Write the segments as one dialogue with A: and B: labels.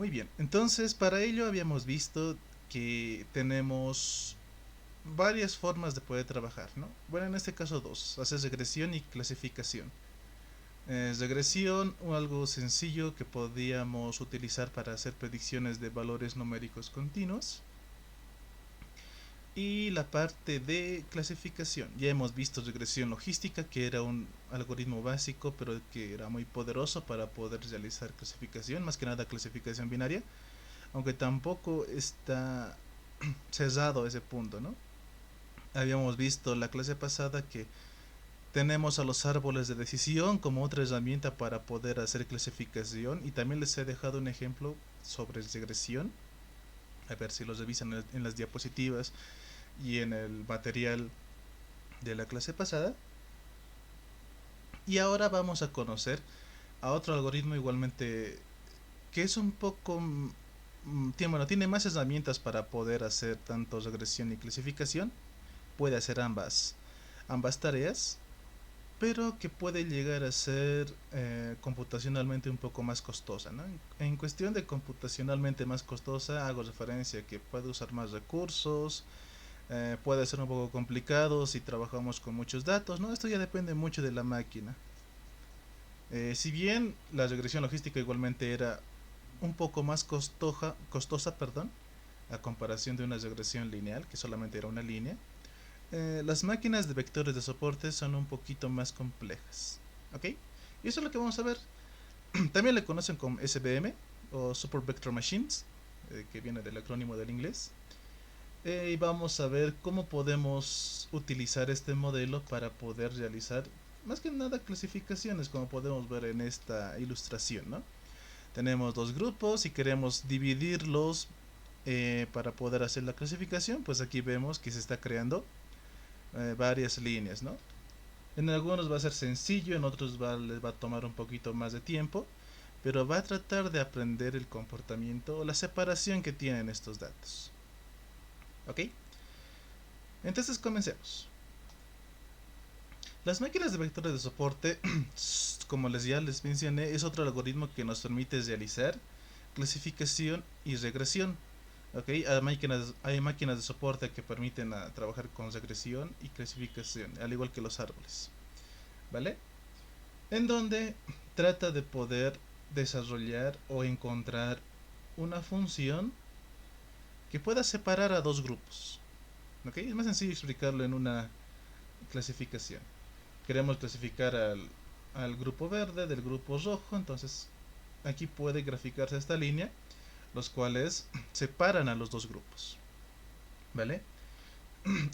A: Muy bien, entonces para ello habíamos visto que tenemos varias formas de poder trabajar, ¿no? Bueno, en este caso dos, hacer regresión y clasificación. Regresión, o algo sencillo que podíamos utilizar para hacer predicciones de valores numéricos continuos. Y la parte de clasificación. Ya hemos visto regresión logística, que era un algoritmo básico, pero que era muy poderoso para poder realizar clasificación, más que nada clasificación binaria, aunque tampoco está cerrado ese punto, ¿no? Habíamos visto la clase pasada que tenemos a los árboles de decisión como otra herramienta para poder hacer clasificación, y también les he dejado un ejemplo sobre regresión, a ver si los revisan en las diapositivas y en el material de la clase pasada. Y ahora vamos a conocer a otro algoritmo igualmente que es un poco tiene más herramientas para poder hacer tanto regresión y clasificación. Puede hacer ambas tareas, pero que puede llegar a ser computacionalmente un poco más costosa, ¿no? En cuestión de computacionalmente más costosa, hago referencia a que puede usar más recursos, puede ser un poco complicado si trabajamos con muchos datos, ¿no? Esto ya depende mucho de la máquina. Si bien la regresión logística igualmente era un poco más costosa, perdón, a comparación de una regresión lineal, que solamente era una línea, las máquinas de vectores de soporte son un poquito más complejas. ¿Ok? Y eso es lo que vamos a ver. También le conocen como SVM o Super Vector Machines, que viene del acrónimo del inglés. Y vamos a ver cómo podemos utilizar este modelo para poder realizar más que nada clasificaciones, como podemos ver en esta ilustración, ¿no? Tenemos dos grupos y queremos dividirlos para poder hacer la clasificación, pues aquí vemos que se está creando varias líneas, ¿no? En algunos va a ser sencillo, en otros les va a tomar un poquito más de tiempo, pero va a tratar de aprender el comportamiento o la separación que tienen estos datos. ¿Ok? Entonces comencemos. Las máquinas de vectores de soporte, como ya les mencioné, es otro algoritmo que nos permite realizar clasificación y regresión. ¿Okay? Hay máquinas de soporte que permiten trabajar con regresión y clasificación, al igual que los árboles. ¿Vale? En donde trata de poder desarrollar o encontrar una función que pueda separar a dos grupos. ¿Okay? Es más sencillo explicarlo en una clasificación. Queremos clasificar al grupo verde del grupo rojo, entonces aquí puede graficarse esta línea, los cuales separan a los dos grupos. ¿Vale?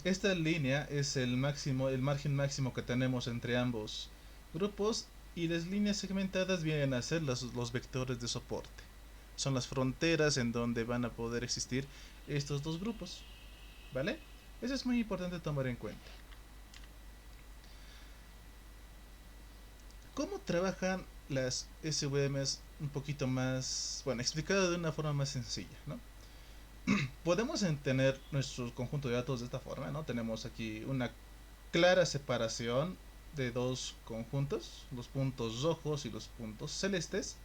A: Esta línea es el máximo, el margen máximo que tenemos entre ambos grupos, y las líneas segmentadas vienen a ser los vectores de soporte. Son las fronteras en donde van a poder existir estos dos grupos. ¿Vale? Eso es muy importante tomar en cuenta. ¿Cómo trabajan las SVMs un poquito más, bueno, explicado de una forma más sencilla, ¿no? Podemos tener nuestro conjunto de datos de esta forma, ¿no? Tenemos aquí una clara separación de dos conjuntos, los puntos rojos y los puntos celestes,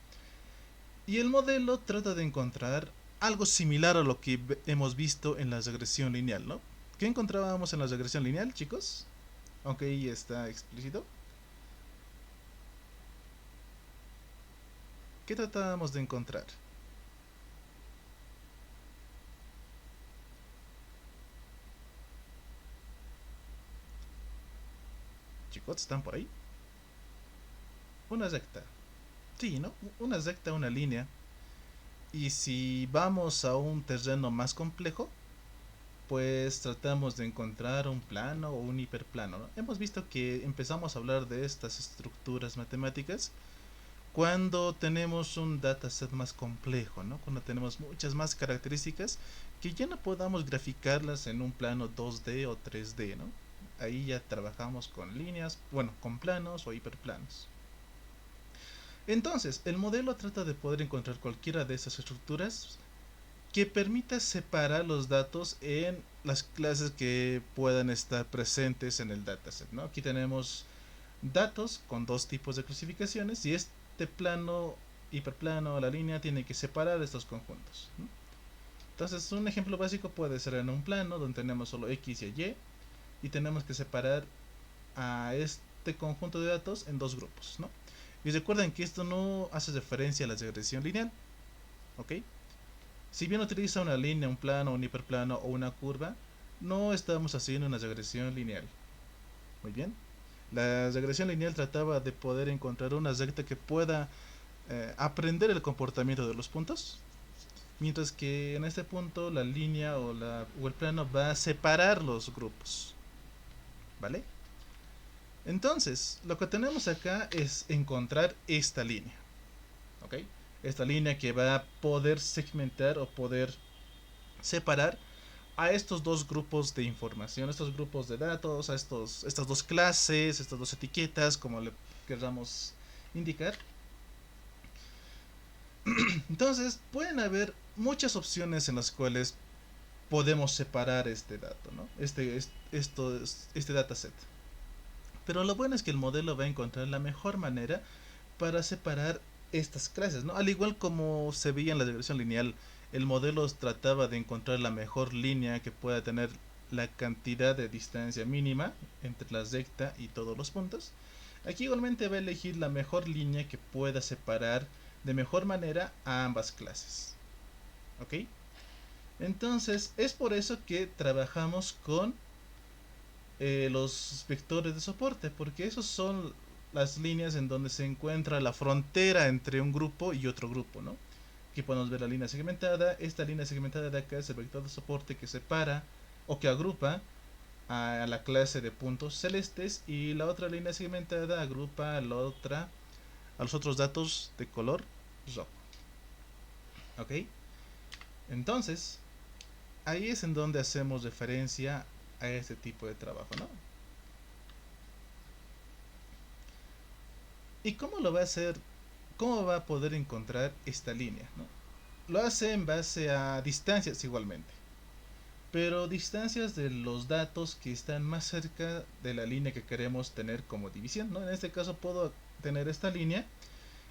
A: y el modelo trata de encontrar algo similar a lo que hemos visto en la regresión lineal, ¿no? ¿Qué encontrábamos en la regresión lineal, chicos? Aunque ahí está explícito. ¿Qué tratábamos de encontrar? Chicos, ¿están por ahí? Una recta. Sí, ¿no? Una recta, una línea. Y si vamos a un terreno más complejo, pues tratamos de encontrar un plano o un hiperplano, ¿no? Hemos visto que empezamos a hablar de estas estructuras matemáticas cuando tenemos un dataset más complejo, ¿no? Cuando tenemos muchas más características que ya no podamos graficarlas en un plano 2D o 3D, ¿no? Ahí ya trabajamos con líneas, bueno, con planos o hiperplanos. Entonces, el modelo trata de poder encontrar cualquiera de esas estructuras que permita separar los datos en las clases que puedan estar presentes en el dataset, ¿no? Aquí tenemos datos con dos tipos de clasificaciones, y este plano hiperplano, la línea, tiene que separar estos conjuntos, ¿no? Entonces un ejemplo básico puede ser en un plano donde tenemos solo X y Y tenemos que separar a este conjunto de datos en dos grupos, ¿no? Y recuerden que esto no hace referencia a la regresión lineal, ¿ok? Si bien utiliza una línea, un plano, un hiperplano o una curva, no estamos haciendo una regresión lineal. Muy bien. La regresión lineal trataba de poder encontrar una recta que pueda aprender el comportamiento de los puntos, mientras que en este punto la línea o el plano va a separar los grupos, ¿vale? Entonces, lo que tenemos acá es encontrar esta línea, ¿ok? Esta línea que va a poder segmentar o poder separar a estos dos grupos de información, estos grupos de datos, a estas dos clases, estas dos etiquetas, como le queramos indicar. Entonces, pueden haber muchas opciones en las cuales podemos separar este dato, ¿no? Este dataset. Pero lo bueno es que el modelo va a encontrar la mejor manera para separar estas clases, ¿no? Al igual como se veía en la regresión lineal, el modelo trataba de encontrar la mejor línea que pueda tener la cantidad de distancia mínima entre la recta y todos los puntos. Aquí igualmente va a elegir la mejor línea que pueda separar de mejor manera a ambas clases. ¿Ok? Entonces es por eso que trabajamos con los vectores de soporte, porque esos son las líneas en donde se encuentra la frontera entre un grupo y otro grupo, ¿no? Aquí podemos ver la línea segmentada. Esta línea segmentada de acá es el vector de soporte que separa o que agrupa a la clase de puntos celestes, y la otra línea segmentada agrupa a los otros datos de color rojo. ¿Ok? Entonces, ahí es en donde hacemos referencia a este tipo de trabajo, ¿no? ¿Y cómo lo va a hacer? ¿Cómo va a poder encontrar esta línea, ¿no? Lo hace en base a distancias igualmente, pero distancias de los datos que están más cerca de la línea que queremos tener como división, ¿no? En este caso puedo tener esta línea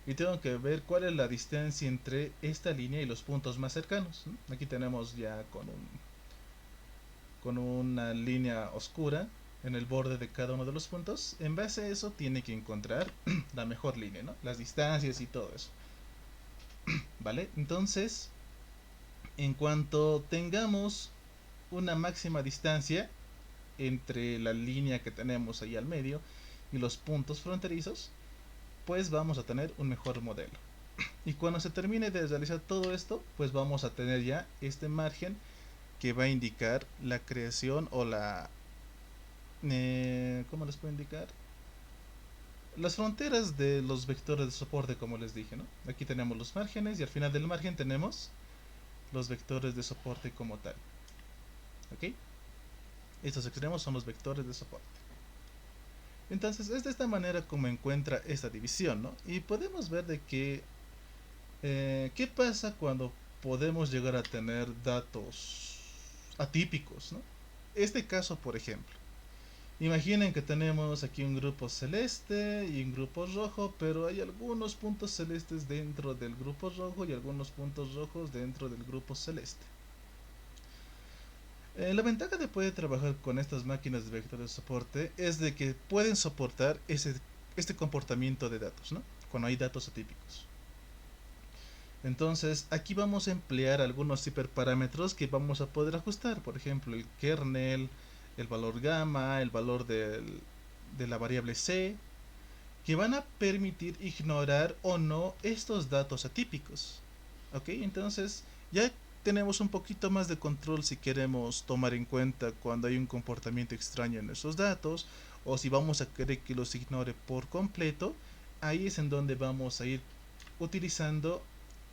A: y tengo que ver cuál es la distancia entre esta línea y los puntos más cercanos, ¿no? Aquí tenemos ya con una línea oscura en el borde de cada uno de los puntos. En base a eso tiene que encontrar la mejor línea, ¿no? Las distancias y todo eso, ¿vale? Entonces, en cuanto tengamos una máxima distancia entre la línea que tenemos ahí al medio y los puntos fronterizos, pues vamos a tener un mejor modelo. Y cuando se termine de realizar todo esto, pues vamos a tener ya este margen que va a indicar la creación o ¿cómo les puedo indicar? Las fronteras de los vectores de soporte, como les dije, ¿no? Aquí tenemos los márgenes y al final del margen tenemos los vectores de soporte como tal. ¿Ok? Estos extremos son los vectores de soporte. Entonces es de esta manera como encuentra esta división, ¿no? Y podemos ver de que qué pasa cuando podemos llegar a tener datos atípicos, ¿no? Este caso, por ejemplo, imaginen que tenemos aquí un grupo celeste y un grupo rojo, pero hay algunos puntos celestes dentro del grupo rojo y algunos puntos rojos dentro del grupo celeste. La ventaja de poder trabajar con estas máquinas de vectores de soporte es de que pueden soportar este comportamiento de datos, ¿no? Cuando hay datos atípicos. Entonces aquí vamos a emplear algunos hiperparámetros que vamos a poder ajustar, por ejemplo el kernel, el valor gamma, el valor de la variable c, que van a permitir ignorar o no estos datos atípicos. ¿Ok? Entonces ya tenemos un poquito más de control si queremos tomar en cuenta cuando hay un comportamiento extraño en esos datos, o si vamos a querer que los ignore por completo. Ahí es en donde vamos a ir utilizando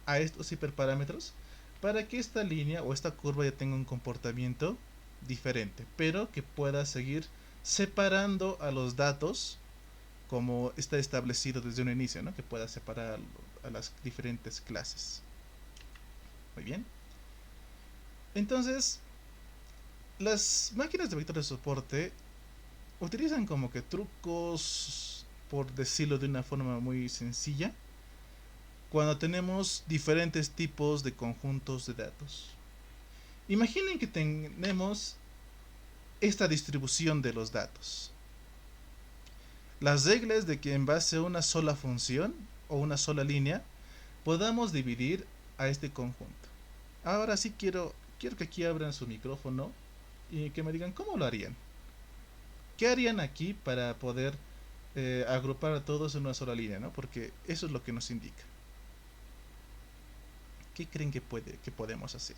A: a estos hiperparámetros para que esta línea o esta curva ya tenga un comportamiento diferente, pero que pueda seguir separando a los datos como está establecido desde un inicio, ¿no? Que pueda separar a las diferentes clases. Muy bien. Entonces, las máquinas de vectores de soporte utilizan como que trucos, por decirlo de una forma muy sencilla, cuando tenemos diferentes tipos de conjuntos de datos. Imaginen que tenemos esta distribución de los datos. Las reglas de que en base a una sola función o una sola línea podamos dividir a este conjunto. Ahora sí quiero que aquí abran su micrófono y que me digan cómo lo harían. ¿Qué harían aquí para poder agrupar a todos en una sola línea, ¿no? Porque eso es lo que nos indica. ¿Qué creen que podemos hacer?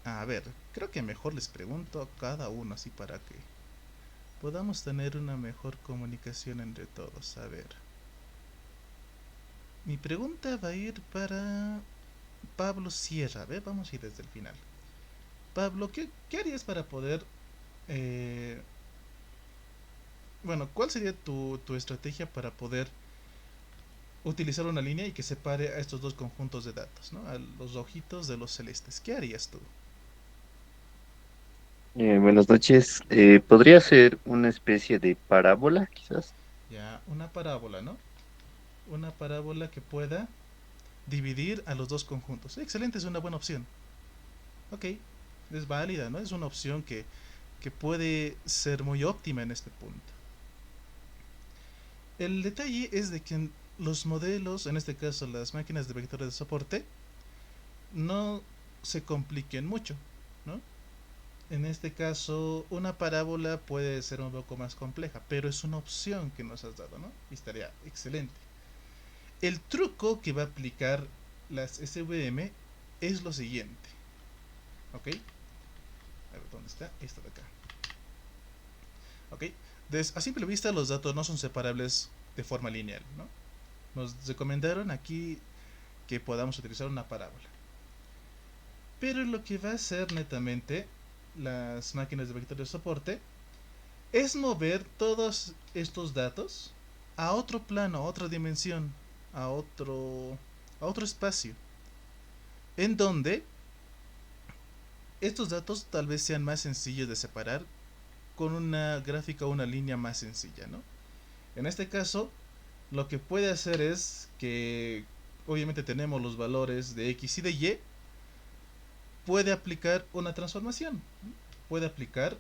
A: A ver, creo que mejor les pregunto a cada uno así para que podamos tener una mejor comunicación entre todos. A ver, mi pregunta va a ir para Pablo Sierra. A ver, vamos a ir desde el final. Pablo, ¿qué harías para poder... eh, bueno, ¿cuál sería tu estrategia para poder utilizar una línea y que separe a estos dos conjuntos de datos, ¿no? A los rojitos de los celestes. ¿Qué harías tú?
B: Buenas noches. ¿Podría ser una especie de parábola, quizás?
A: Ya, una parábola, ¿no? Una parábola que pueda dividir a los dos conjuntos. Excelente, es una buena opción. Ok, es válida, ¿no? Es una opción que puede ser muy óptima en este punto. El detalle es de que los modelos, en este caso las máquinas de vectores de soporte, no se compliquen mucho, ¿no? En este caso, una parábola puede ser un poco más compleja, pero es una opción que nos has dado, ¿no? Y estaría excelente. El truco que va a aplicar las SVM es lo siguiente, ¿ok? A ver, ¿dónde está? Esta de acá. ¿Ok? A simple vista los datos no son separables de forma lineal, ¿no? Nos recomendaron aquí que podamos utilizar una parábola. Pero lo que va a hacer netamente las máquinas de vectores de soporte es mover todos estos datos a otro plano, a otra dimensión, a otro espacio, en donde estos datos tal vez sean más sencillos de separar con una gráfica o una línea más sencilla, ¿no? En este caso, lo que puede hacer es que obviamente tenemos los valores de x y de y, puede aplicar una transformación, puede aplicar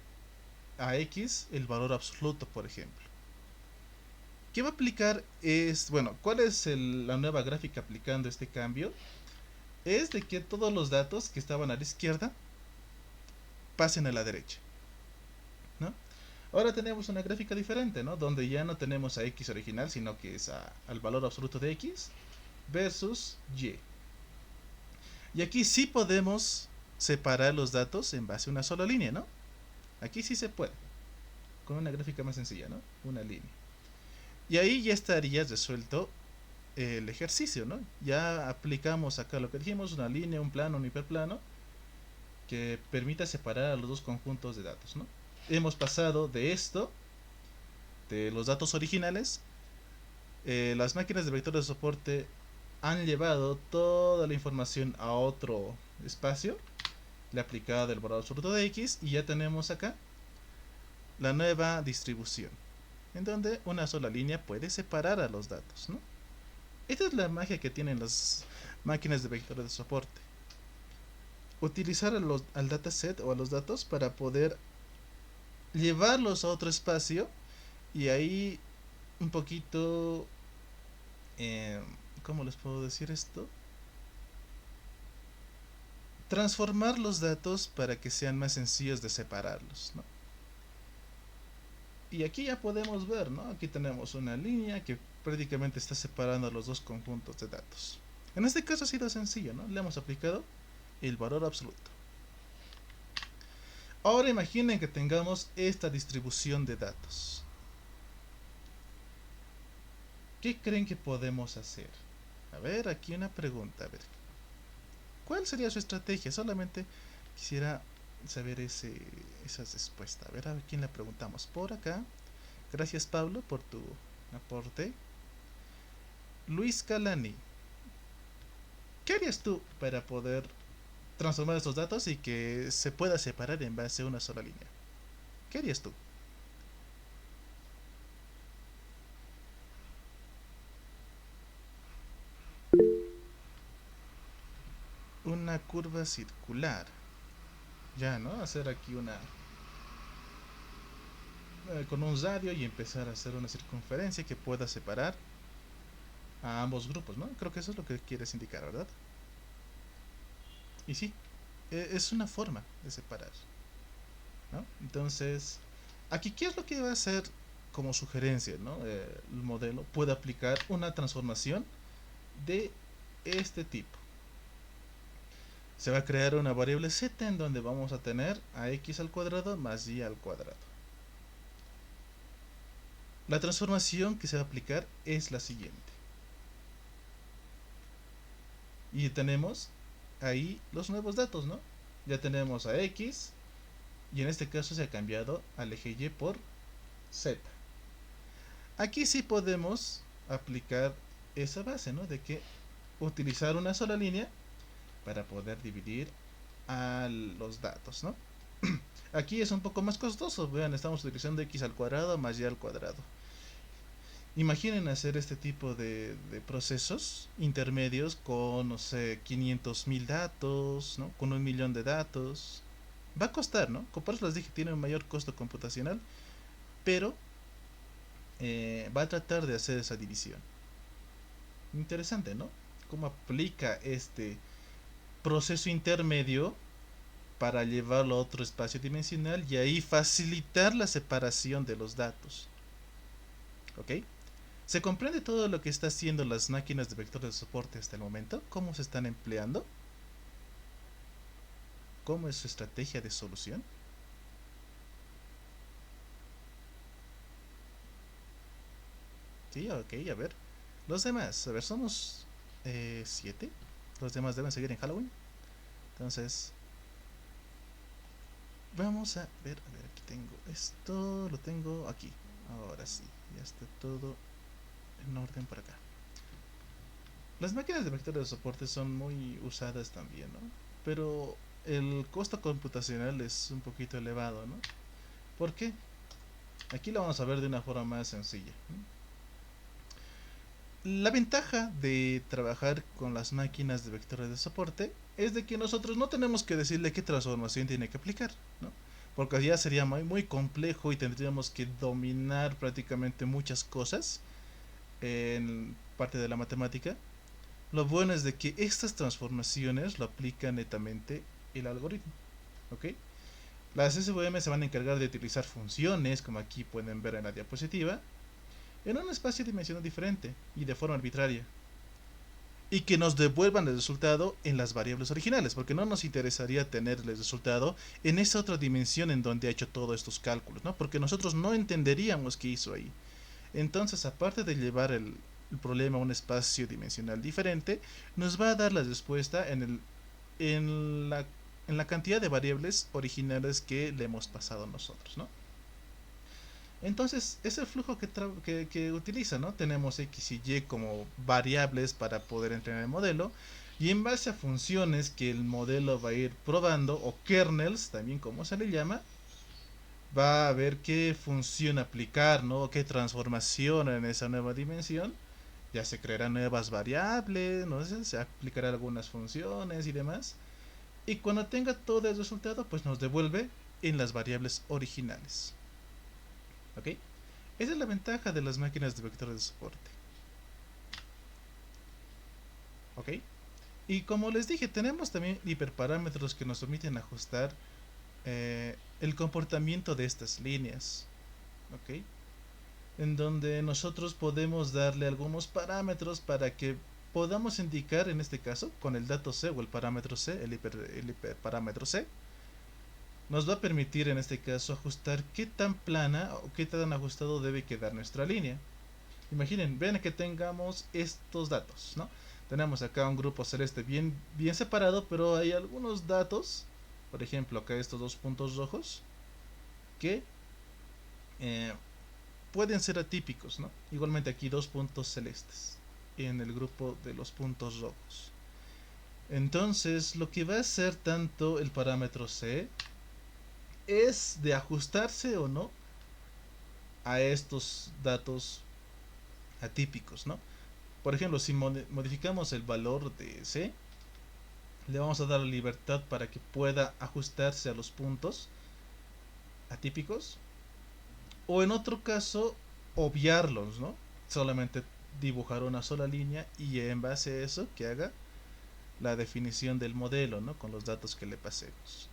A: a x el valor absoluto, por ejemplo. ¿Qué va a aplicar? Es, bueno, ¿cuál es la nueva gráfica aplicando este cambio? Es de que todos los datos que estaban a la izquierda pasen a la derecha, ¿no? Ahora tenemos una gráfica diferente, ¿no? Donde ya no tenemos a x original, sino que es al valor absoluto de x versus y. Y aquí sí podemos separar los datos en base a una sola línea, ¿no? Aquí sí se puede, con una gráfica más sencilla, ¿no? Una línea. Y ahí ya estaría resuelto el ejercicio, ¿no? Ya aplicamos acá lo que dijimos, una línea, un plano, un hiperplano, que permita separar a los dos conjuntos de datos, ¿no? Hemos pasado de esto, de los datos originales, las máquinas de vectores de soporte han llevado toda la información a otro espacio, le ha aplicado el valor absoluto de x y ya tenemos acá la nueva distribución, en donde una sola línea puede separar a los datos, ¿no? Esta es la magia que tienen las máquinas de vectores de soporte. Utilizar al dataset o a los datos para poder llevarlos a otro espacio y ahí un poquito... Eh, ¿Cómo les puedo decir esto? Transformar los datos para que sean más sencillos de separarlos, ¿no? Y aquí ya podemos ver, ¿no? Aquí tenemos una línea que prácticamente está separando los dos conjuntos de datos. En este caso ha sido sencillo, ¿no? Le hemos aplicado el valor absoluto. Ahora imaginen que tengamos esta distribución de datos. ¿Qué creen que podemos hacer? A ver, aquí una pregunta. A ver, ¿cuál sería su estrategia? Solamente quisiera saber esas respuestas. A ver quién le preguntamos. Por acá. Gracias Pablo por tu aporte. Luis Calani, ¿qué harías tú para poder transformar estos datos y que se pueda separar en base a una sola línea? ¿Qué harías tú? una curva circular. Ya, ¿no? Hacer aquí una con un radio y empezar a hacer una circunferencia que pueda separar a ambos grupos, ¿no? Creo que eso es lo que quieres indicar, ¿verdad? Y sí, es una forma de separar, ¿no? Entonces, aquí, ¿qué es lo que va a hacer como sugerencia, ¿no? El modelo puede aplicar una transformación de este tipo. Se va a crear una variable z en donde vamos a tener a x al cuadrado más y al cuadrado. La transformación que se va a aplicar es la siguiente. Y tenemos ahí los nuevos datos, ¿no? Ya tenemos a x y en este caso se ha cambiado al eje y por z. Aquí sí podemos aplicar esa base, ¿no? De que utilizar una sola línea para poder dividir a los datos, ¿no? Aquí es un poco más costoso, vean, estamos utilizando x al cuadrado más y al cuadrado. Imaginen hacer este tipo de procesos intermedios con, no sé, 500.000 datos, ¿no? Con 1 millón de datos. Va a costar, ¿no? Como por eso les dije, tiene un mayor costo computacional, pero va a tratar de hacer esa división. Interesante, ¿no? Cómo aplica este proceso intermedio para llevarlo a otro espacio dimensional y ahí facilitar la separación de los datos. ¿Ok? ¿Se comprende todo lo que está haciendo las máquinas de vectores de soporte hasta el momento? ¿Cómo se están empleando? ¿Cómo es su estrategia de solución? Sí, ok, a ver. Los demás, a ver, somos 7. Los demás deben seguir en Halloween. Entonces, vamos a ver, aquí tengo esto, lo tengo aquí. Ahora sí, ya está todo en orden por acá. Las máquinas de vectores de soporte son muy usadas también, ¿no? Pero el costo computacional es un poquito elevado, ¿no? ¿Por qué? Aquí lo vamos a ver de una forma más sencilla, ¿no? La ventaja de trabajar con las máquinas de vectores de soporte es de que nosotros no tenemos que decirle qué transformación tiene que aplicar, ¿no? Porque ya sería muy, muy complejo y tendríamos que dominar prácticamente muchas cosas en parte de la matemática. Lo bueno es de que estas transformaciones lo aplica netamente el algoritmo, ¿ok? Las SVM se van a encargar de utilizar funciones, como aquí pueden ver en la diapositiva, en un espacio dimensional diferente y de forma arbitraria. Y que nos devuelvan el resultado en las variables originales, porque no nos interesaría tener el resultado en esa otra dimensión en donde ha hecho todos estos cálculos, ¿no? Porque nosotros no entenderíamos qué hizo ahí. Entonces, aparte de llevar el problema a un espacio dimensional diferente, nos va a dar la respuesta en, la, en la cantidad de variables originales que le hemos pasado nosotros, ¿no? Entonces, es el flujo que utiliza, ¿no? Tenemos x y y como variables para poder entrenar el modelo. Y en base a funciones que el modelo va a ir probando, o kernels, también como se le llama, va a ver qué función aplicar, ¿no? Qué transformación en esa nueva dimensión. Ya se crearán nuevas variables, no sé, se aplicarán algunas funciones y demás. Y cuando tenga todo el resultado, pues nos devuelve en las variables originales. ¿Ok? Esa es la ventaja de las máquinas de vectores de soporte. ¿Ok? Y como les dije, tenemos también hiperparámetros que nos permiten ajustar el comportamiento de estas líneas. ¿Ok? En donde nosotros podemos darle algunos parámetros para que podamos indicar, en este caso, con el dato C o el parámetro C, el hiperparámetro C, nos va a permitir en este caso ajustar qué tan plana o qué tan ajustado debe quedar nuestra línea. Imaginen, ven que tengamos estos datos, ¿no? Tenemos acá un grupo celeste bien, bien separado, pero hay algunos datos, por ejemplo acá estos dos puntos rojos, que eh, pueden ser atípicos, ¿no? Igualmente aquí dos puntos celestes en el grupo de los puntos rojos. Entonces lo que va a hacer tanto el parámetro C es de ajustarse o no a estos datos atípicos, ¿no? Por ejemplo, si modificamos el valor de C, le vamos a dar la libertad para que pueda ajustarse a los puntos atípicos, o en otro caso obviarlos, ¿no? Solamente dibujar una sola línea y en base a eso que haga la definición del modelo, ¿no? Con los datos que le pasemos.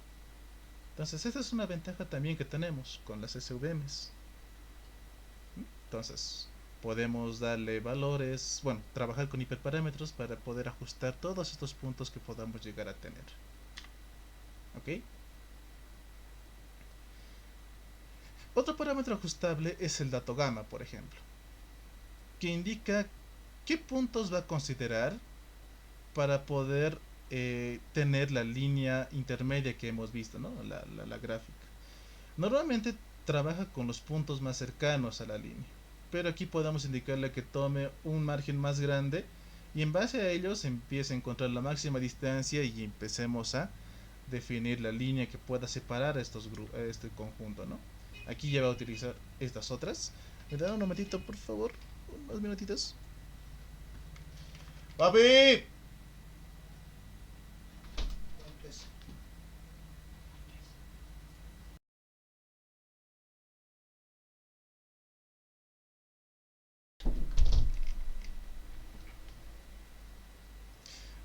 A: Entonces esta es una ventaja también que tenemos con las SVMs. Entonces podemos darle valores, bueno, trabajar con hiperparámetros para poder ajustar todos estos puntos que podamos llegar a tener. ¿Ok? Otro parámetro ajustable es el dato gamma, por ejemplo, que indica qué puntos va a considerar para poder tener la línea intermedia que hemos visto, ¿no? La gráfica. Normalmente trabaja con los puntos más cercanos a la línea, pero aquí podemos indicarle que tome un margen más grande y en base a ellos empiece a encontrar la máxima distancia y empecemos a definir la línea que pueda separar a este conjunto, ¿no? Aquí ya va a utilizar estas otras. ¿Me dan un momentito, por favor? Unos minutitos. ¡Papi!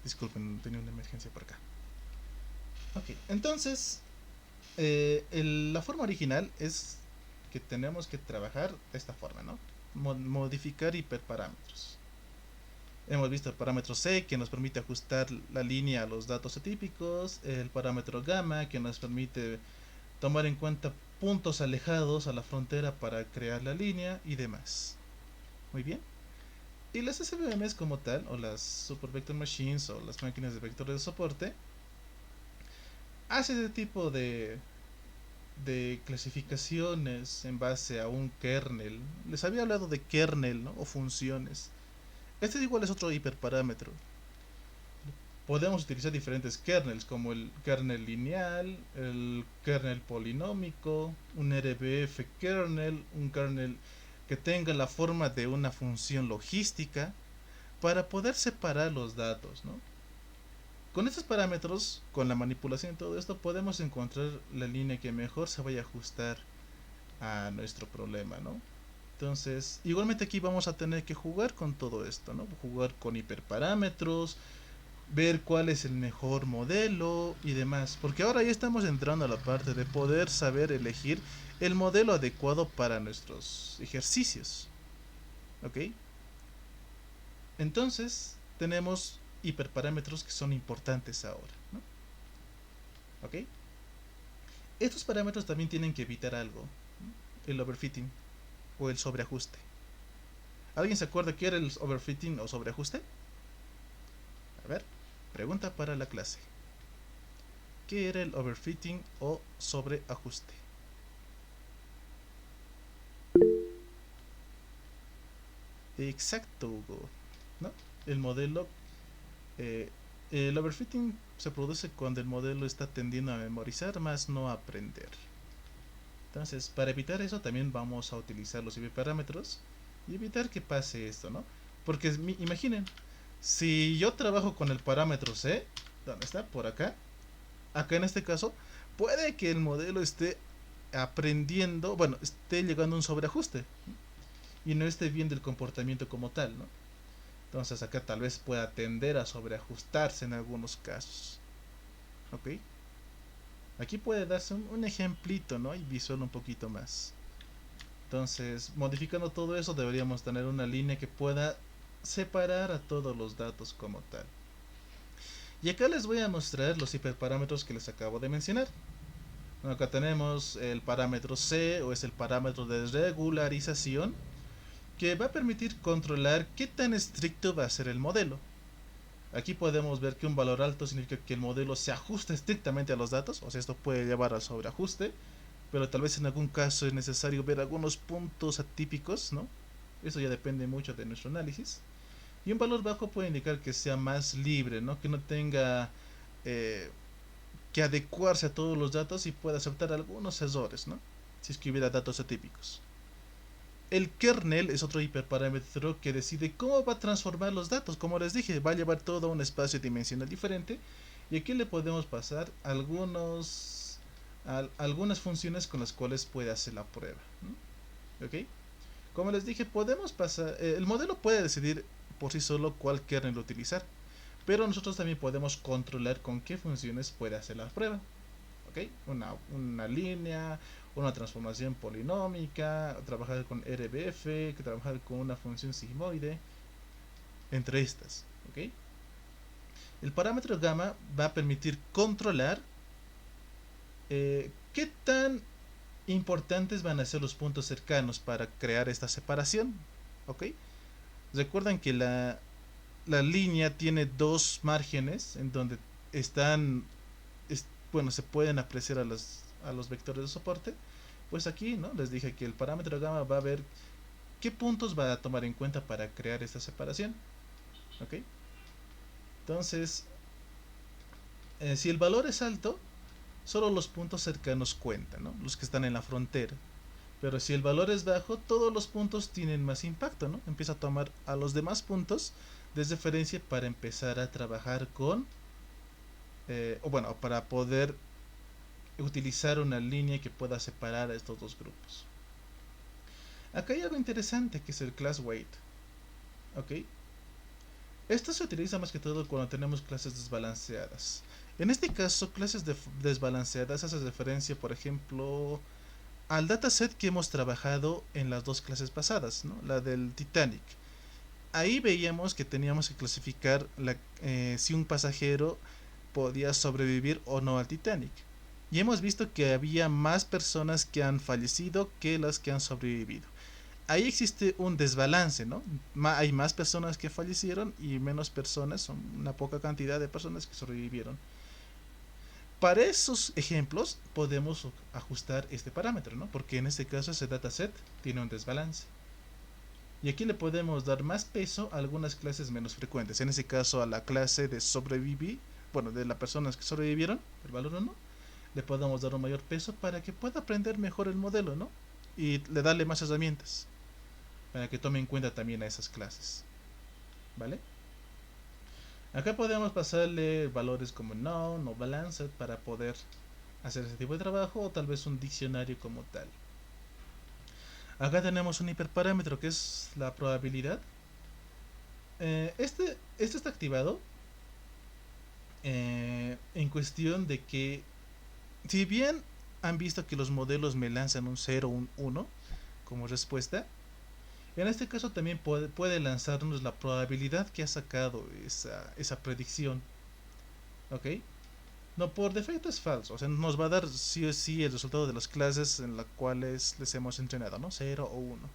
A: Disculpen, tenía una emergencia por acá. Ok, entonces, la forma original es que tenemos que trabajar de esta forma, ¿no? Modificar hiperparámetros. Hemos visto el parámetro C que nos permite ajustar la línea a los datos atípicos, el parámetro gamma que nos permite tomar en cuenta puntos alejados a la frontera para crear la línea y demás. Muy bien. Y las SVMs como tal, o las Super Vector Machines o las máquinas de vectores de soporte, hace este tipo de clasificaciones en base a un kernel. Les había hablado de kernel, ¿no? O funciones. Este igual es otro hiperparámetro. Podemos utilizar diferentes kernels como el kernel lineal, el kernel polinómico, un RBF kernel, un kernel que tenga la forma de una función logística para poder separar los datos, ¿no? Con estos parámetros, con la manipulación y todo esto, podemos encontrar la línea que mejor se vaya a ajustar a nuestro problema, ¿no? Entonces, igualmente aquí vamos a tener que jugar con todo esto, ¿no? Jugar con hiperparámetros, ver cuál es el mejor modelo y demás. Porque ahora ya estamos entrando a la parte de poder saber elegir el modelo adecuado para nuestros ejercicios. ¿Ok? Entonces, tenemos hiperparámetros que son importantes ahora, ¿no? ¿Ok? Estos parámetros también tienen que evitar algo, ¿no? El overfitting o el sobreajuste. ¿Alguien se acuerda qué era el overfitting o sobreajuste? A ver, pregunta para la clase. ¿Qué era el overfitting o sobreajuste? Exacto, Hugo, ¿no? El modelo, eh, el overfitting se produce cuando el modelo está tendiendo a memorizar más no a aprender. Entonces, para evitar eso también vamos a utilizar los hiperparámetros y evitar que pase esto, ¿no? Porque imaginen, si yo trabajo con el parámetro C, ¿dónde está? Por acá. Acá en este caso, puede que el modelo esté aprendiendo, bueno, esté llegando a un sobreajuste y no esté viendo el comportamiento como tal, ¿no? Entonces acá tal vez pueda tender a sobreajustarse en algunos casos. ¿Ok? Aquí puede darse un ejemplito, ¿no? Y visual un poquito más. Entonces, modificando todo eso, deberíamos tener una línea que pueda separar a todos los datos como tal. Y acá les voy a mostrar los hiperparámetros que les acabo de mencionar. Bueno, acá tenemos el parámetro C, o es el parámetro de regularización, que va a permitir controlar qué tan estricto va a ser el modelo. Aquí podemos ver que un valor alto significa que el modelo se ajusta estrictamente a los datos, o sea, esto puede llevar a sobreajuste, pero tal vez en algún caso es necesario ver algunos puntos atípicos, ¿no? Eso ya depende mucho de nuestro análisis. Y un valor bajo puede indicar que sea más libre, ¿no? Que no tenga eh, que adecuarse a todos los datos y pueda aceptar algunos errores, ¿no? Si es que hubiera datos atípicos. El kernel es otro hiperparámetro que decide cómo va a transformar los datos. Como les dije, va a llevar todo a un espacio dimensional diferente Y aquí le podemos pasar algunas funciones con las cuales puede hacer la prueba, ¿no? ¿Ok? Como les dije, podemos pasar, el modelo puede decidir por sí solo cuál kernel utilizar, pero nosotros también podemos controlar con qué funciones puede hacer la prueba. ¿Ok? Una línea, una transformación polinómica, trabajar con RBF, trabajar con una función sigmoide, entre estas. ¿Ok? El parámetro gamma va a permitir controlar qué tan importantes van a ser los puntos cercanos para crear esta separación. ¿Ok? Recuerdan que la línea tiene dos márgenes en donde están, bueno, se pueden apreciar a los vectores de soporte. Pues aquí, ¿no? Les dije que el parámetro gamma va a ver qué puntos va a tomar en cuenta para crear esta separación. ¿Ok? Entonces, si el valor es alto, solo los puntos cercanos cuentan, ¿no? Los que están en la frontera. Pero si el valor es bajo, todos los puntos tienen más impacto, ¿no? Empieza a tomar a los demás puntos de referencia para empezar a trabajar con, o bueno, para poder utilizar una línea que pueda separar a estos dos grupos. Acá hay algo interesante que es el class weight. ¿Ok? Esto se utiliza más que todo cuando tenemos clases desbalanceadas. En este caso, clases desbalanceadas hace referencia, por ejemplo, al dataset que hemos trabajado en las dos clases pasadas, ¿no? La del Titanic. Ahí veíamos que teníamos que clasificar si un pasajero podía sobrevivir o no al Titanic. Y hemos visto que había más personas que han fallecido que las que han sobrevivido. Ahí existe un desbalance, ¿no? Hay más personas que fallecieron y menos personas, son una poca cantidad de personas que sobrevivieron. Para esos ejemplos podemos ajustar este parámetro, ¿no? Porque en este caso ese dataset tiene un desbalance. Y aquí le podemos dar más peso a algunas clases menos frecuentes. En ese caso a la clase de sobrevivir, bueno, de las personas que sobrevivieron, el valor 1, le podemos dar un mayor peso para que pueda aprender mejor el modelo, ¿no? Y le darle más herramientas para que tome en cuenta también a esas clases. ¿Vale? Acá podemos pasarle valores como no, no balanced para poder hacer ese tipo de trabajo o tal vez un diccionario como tal. Acá tenemos un hiperparámetro que es la probabilidad. Este está activado en cuestión de que si bien han visto que los modelos me lanzan un 0 o un 1 como respuesta, en este caso también puede lanzarnos la probabilidad que ha sacado esa predicción. ¿Ok? No, por defecto es falso. O sea, nos va a dar sí o sí el resultado de las clases en las cuales les hemos entrenado, ¿no? 0 o 1.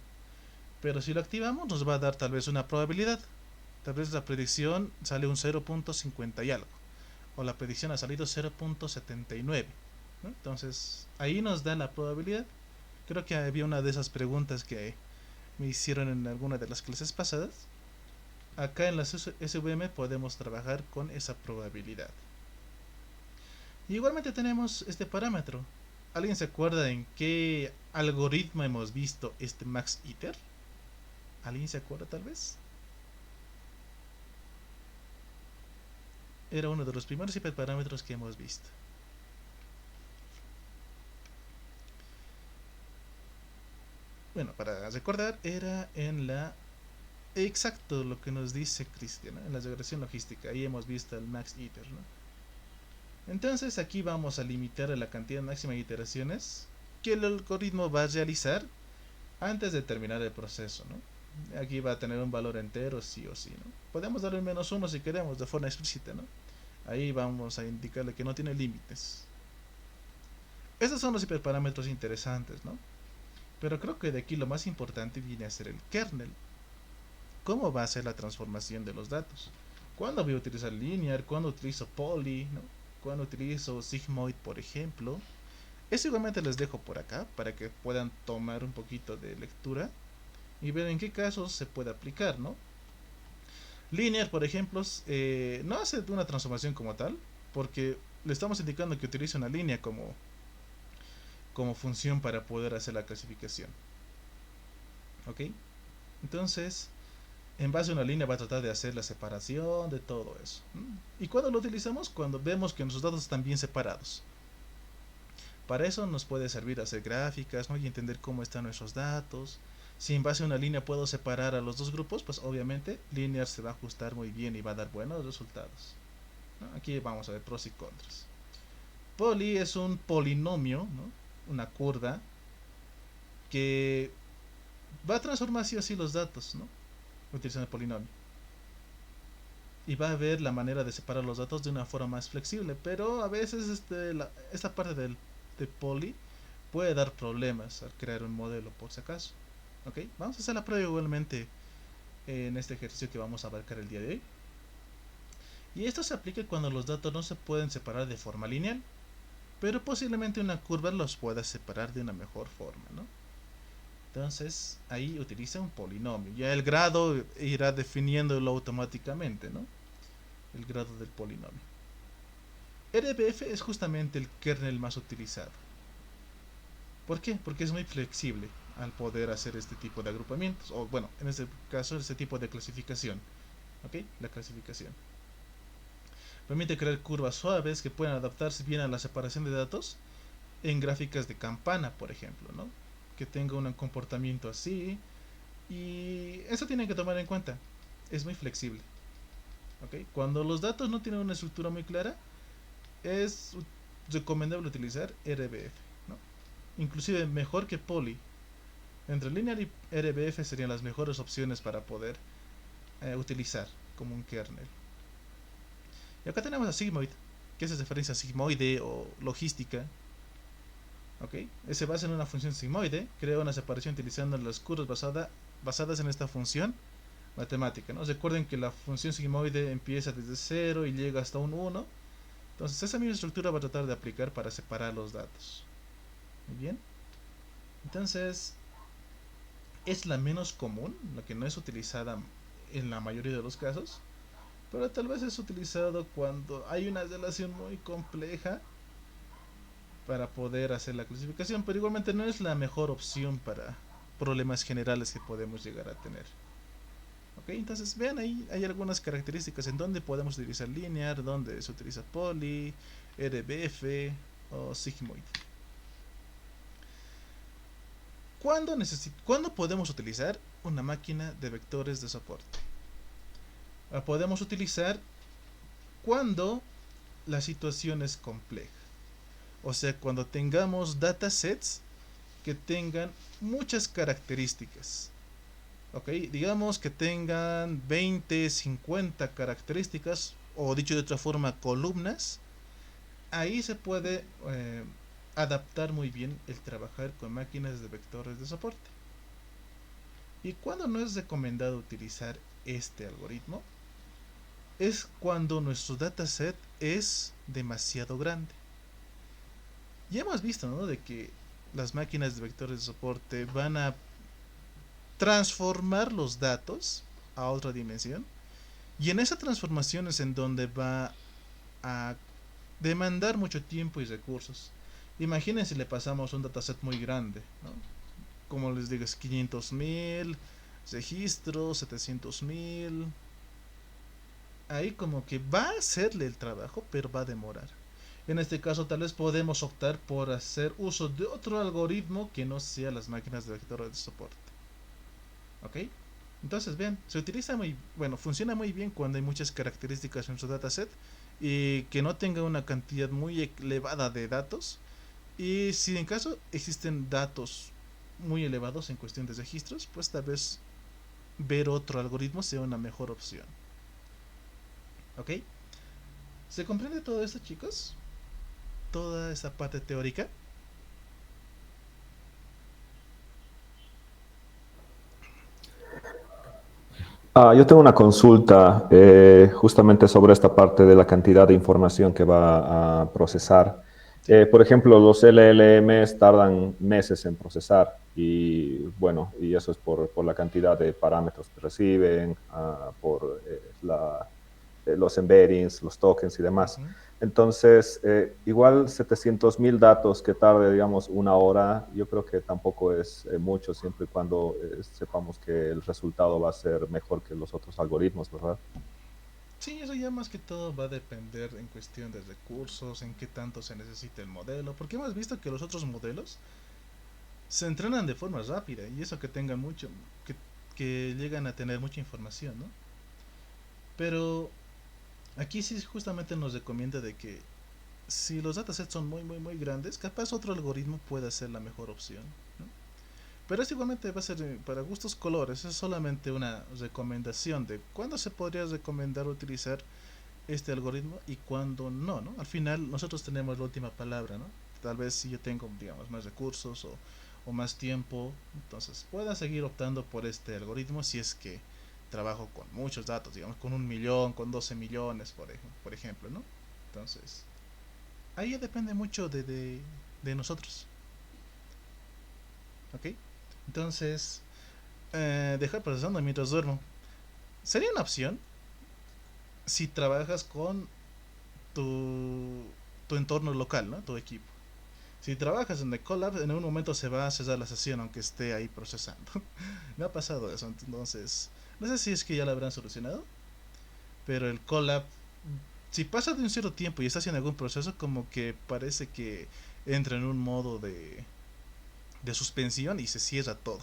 A: Pero si lo activamos nos va a dar tal vez una probabilidad. Tal vez la predicción sale un 0.50 y algo. O la predicción ha salido 0.79. ¿No? Entonces, ahí nos da la probabilidad. Creo que había una de esas preguntas que me hicieron en alguna de las clases pasadas. Acá en la SVM podemos trabajar con esa probabilidad. Y igualmente tenemos este parámetro. ¿Alguien se acuerda en qué algoritmo hemos visto este max iter? ¿Alguien se acuerda tal vez? Era uno de los primeros hiperparámetros que hemos visto. Bueno, para recordar, era en la... Exacto lo que nos dice Cristian, ¿no? En la regresión logística. Ahí hemos visto el max iter, ¿no? Entonces aquí vamos a limitar la cantidad máxima de iteraciones que el algoritmo va a realizar antes de terminar el proceso, ¿no? Aquí va a tener un valor entero sí o sí, ¿no? Podemos darle menos 1 si queremos de forma explícita, ¿no? Ahí vamos a indicarle que no tiene límites. Estos son los hiperparámetros interesantes, ¿no? Pero creo que de aquí lo más importante viene a ser el kernel. ¿Cómo va a ser la transformación de los datos? ¿Cuándo voy a utilizar linear? ¿Cuándo utilizo poly? ¿No? ¿Cuándo utilizo sigmoid, por ejemplo? Eso igualmente les dejo por acá para que puedan tomar un poquito de lectura y ver en qué casos se puede aplicar, ¿no? Linear, por ejemplo, no hace una transformación como tal, porque le estamos indicando que utiliza una línea como función para poder hacer la clasificación. ¿Ok? Entonces, En base a una línea va a tratar de hacer la separación de todo eso. ¿Y cuando lo utilizamos? Cuando vemos que nuestros datos están bien separados. Para eso nos puede servir hacer gráficas, ¿no? Y entender cómo están nuestros datos. Si en base a una línea puedo separar a los dos grupos, pues obviamente linear se va a ajustar muy bien y va a dar buenos resultados, ¿no? Aquí vamos a ver pros y contras. Poly es un polinomio, ¿no? Una curva que va a transformar sí o sí los datos, ¿no? Utilizando el polinomio. Y va a ver la manera de separar los datos de una forma más flexible, pero a veces esta parte de poly puede dar problemas al crear un modelo, por si acaso. ¿Ok? Vamos a hacer la prueba igualmente en este ejercicio que vamos a abarcar el día de hoy. Y esto se aplica cuando los datos no se pueden separar de forma lineal, pero posiblemente una curva los pueda separar de una mejor forma, ¿no? Entonces ahí utiliza un polinomio. Ya el grado irá definiéndolo automáticamente, ¿no? El grado del polinomio. RBF es justamente el kernel más utilizado. ¿Por qué? Porque es muy flexible al poder hacer este tipo de agrupamientos, o bueno, en este caso este tipo de clasificación. ¿Ok? La clasificación. Permite crear curvas suaves que pueden adaptarse bien a la separación de datos en gráficas de campana, por ejemplo, ¿no? Que tenga un comportamiento así. Y eso tienen que tomar en cuenta. Es muy flexible. ¿Ok? Cuando los datos no tienen una estructura muy clara, es recomendable utilizar RBF, ¿no? Inclusive mejor que Poly. Entre Linear y RBF serían las mejores opciones para poder utilizar como un kernel. Y acá tenemos a Sigmoid, que es referencia a sigmoide o logística. ¿Ok? Se basa en una función sigmoide, crea una separación utilizando las curvas basadas en esta función matemática, ¿no? Recuerden que la función sigmoide empieza desde 0 y llega hasta un 1. Entonces esa misma estructura va a tratar de aplicar para separar los datos. Muy bien. Entonces es la menos común, la que no es utilizada en la mayoría de los casos, pero tal vez es utilizado cuando hay una relación muy compleja para poder hacer la clasificación, pero igualmente no es la mejor opción para problemas generales que podemos llegar a tener. Ok, entonces vean ahí, hay algunas características en donde podemos utilizar linear, donde se utiliza poly, RBF o sigmoid. ¿Cuándo podemos utilizar una máquina de vectores de soporte? La podemos utilizar cuando la situación es compleja. O sea, cuando tengamos datasets que tengan muchas características. Ok, digamos que tengan 20, 50 características, o dicho de otra forma, columnas. Ahí se puede adaptar muy bien el trabajar con máquinas de vectores de soporte. ¿Y cuándo no es recomendado utilizar este algoritmo? Es cuando nuestro dataset es demasiado grande. Ya hemos visto, ¿no? De que las máquinas de vectores de soporte van a transformar los datos a otra dimensión, y en esa transformación es en donde va a demandar mucho tiempo y recursos. Imaginen si le pasamos un dataset muy grande, ¿no? Como les digo, es 500.000 registros, 700.000. Ahí como que va a hacerle el trabajo, pero va a demorar. En este caso tal vez podemos optar por hacer uso de otro algoritmo que no sea las máquinas de vectores de soporte. ¿Ok? Entonces vean, se utiliza funciona muy bien cuando hay muchas características en su dataset y que no tenga una cantidad muy elevada de datos. Y si en caso existen datos muy elevados en cuestión de registros, pues tal vez ver otro algoritmo sea una mejor opción. ¿Ok? ¿Se comprende todo esto, chicos? Toda esa parte teórica.
C: Yo tengo una consulta justamente sobre esta parte de la cantidad de información que va a procesar.
A: Sí.
C: Por ejemplo, los LLMs tardan meses en procesar y bueno, y eso es por la cantidad de parámetros que reciben, por los embeddings, los tokens y demás.
A: Ujú.
C: Entonces, igual 700.000 datos que tarde, digamos, una hora, yo creo que tampoco es mucho, siempre y cuando sepamos que el resultado va a ser mejor que los otros algoritmos, ¿verdad?
A: Sí, eso ya más que todo va a depender en cuestión de recursos, en qué tanto se necesita el modelo, porque hemos visto que los otros modelos se entrenan de forma rápida y eso que tengan mucho, que, que llegan a tener mucha información, ¿no? Pero aquí sí justamente nos recomienda de que si los datasets son muy grandes, capaz otro algoritmo pueda ser la mejor opción, ¿no? Pero es igualmente va a ser para gustos colores, es solamente una recomendación de cuándo se podría recomendar utilizar este algoritmo y cuándo no, ¿no? Al final nosotros tenemos la última palabra, ¿no? Tal vez si yo tengo, digamos, más recursos o más tiempo, entonces pueda seguir optando por este algoritmo si es que trabajo con muchos datos, digamos, con 1 millón, con 12 millones, por ejemplo, ¿no? Entonces, ahí ya depende mucho de nosotros, ¿ok? Entonces, dejar procesando mientras duermo. Sería una opción si trabajas con tu, tu entorno local, ¿no? Tu equipo. Si trabajas en The Collab, en un momento se va a cesar la sesión aunque esté ahí procesando. Me ha pasado eso, entonces no sé si es que ya lo habrán solucionado, pero el Collab, si pasa de un cierto tiempo y está haciendo algún proceso, como que parece que entra en un modo de suspensión y se cierra todo.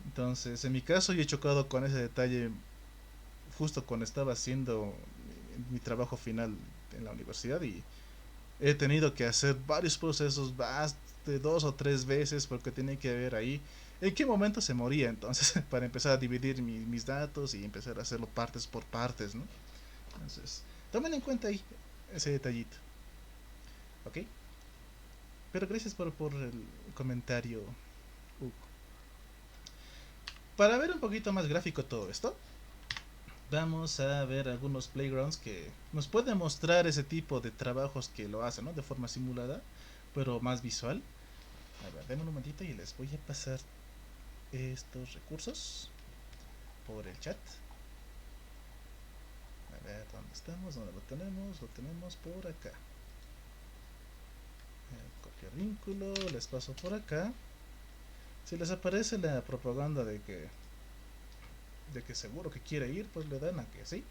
A: Entonces, en mi caso, yo he chocado con ese detalle justo cuando estaba haciendo mi trabajo final en la universidad y he tenido que hacer varios procesos más de 2 o 3 veces porque tenía que ver ahí en qué momento se moría entonces para empezar a dividir mis datos y empezar a hacerlo partes por partes, ¿no? Entonces tomen en cuenta ahí ese detallito, ¿ok? Pero gracias por el comentario, Hugo. Para ver un poquito más gráfico todo esto, vamos a ver algunos playgrounds que nos pueden mostrar ese tipo de trabajos que lo hacen, ¿no? De forma simulada, pero más visual. A ver, denme un momentito y les voy a pasar estos recursos por el chat. A ver, ¿dónde estamos? ¿Dónde lo tenemos? Lo tenemos por acá. Copiar vínculo, les paso por acá. Si les aparece la propaganda de que seguro que quiere ir, pues le dan a que sí.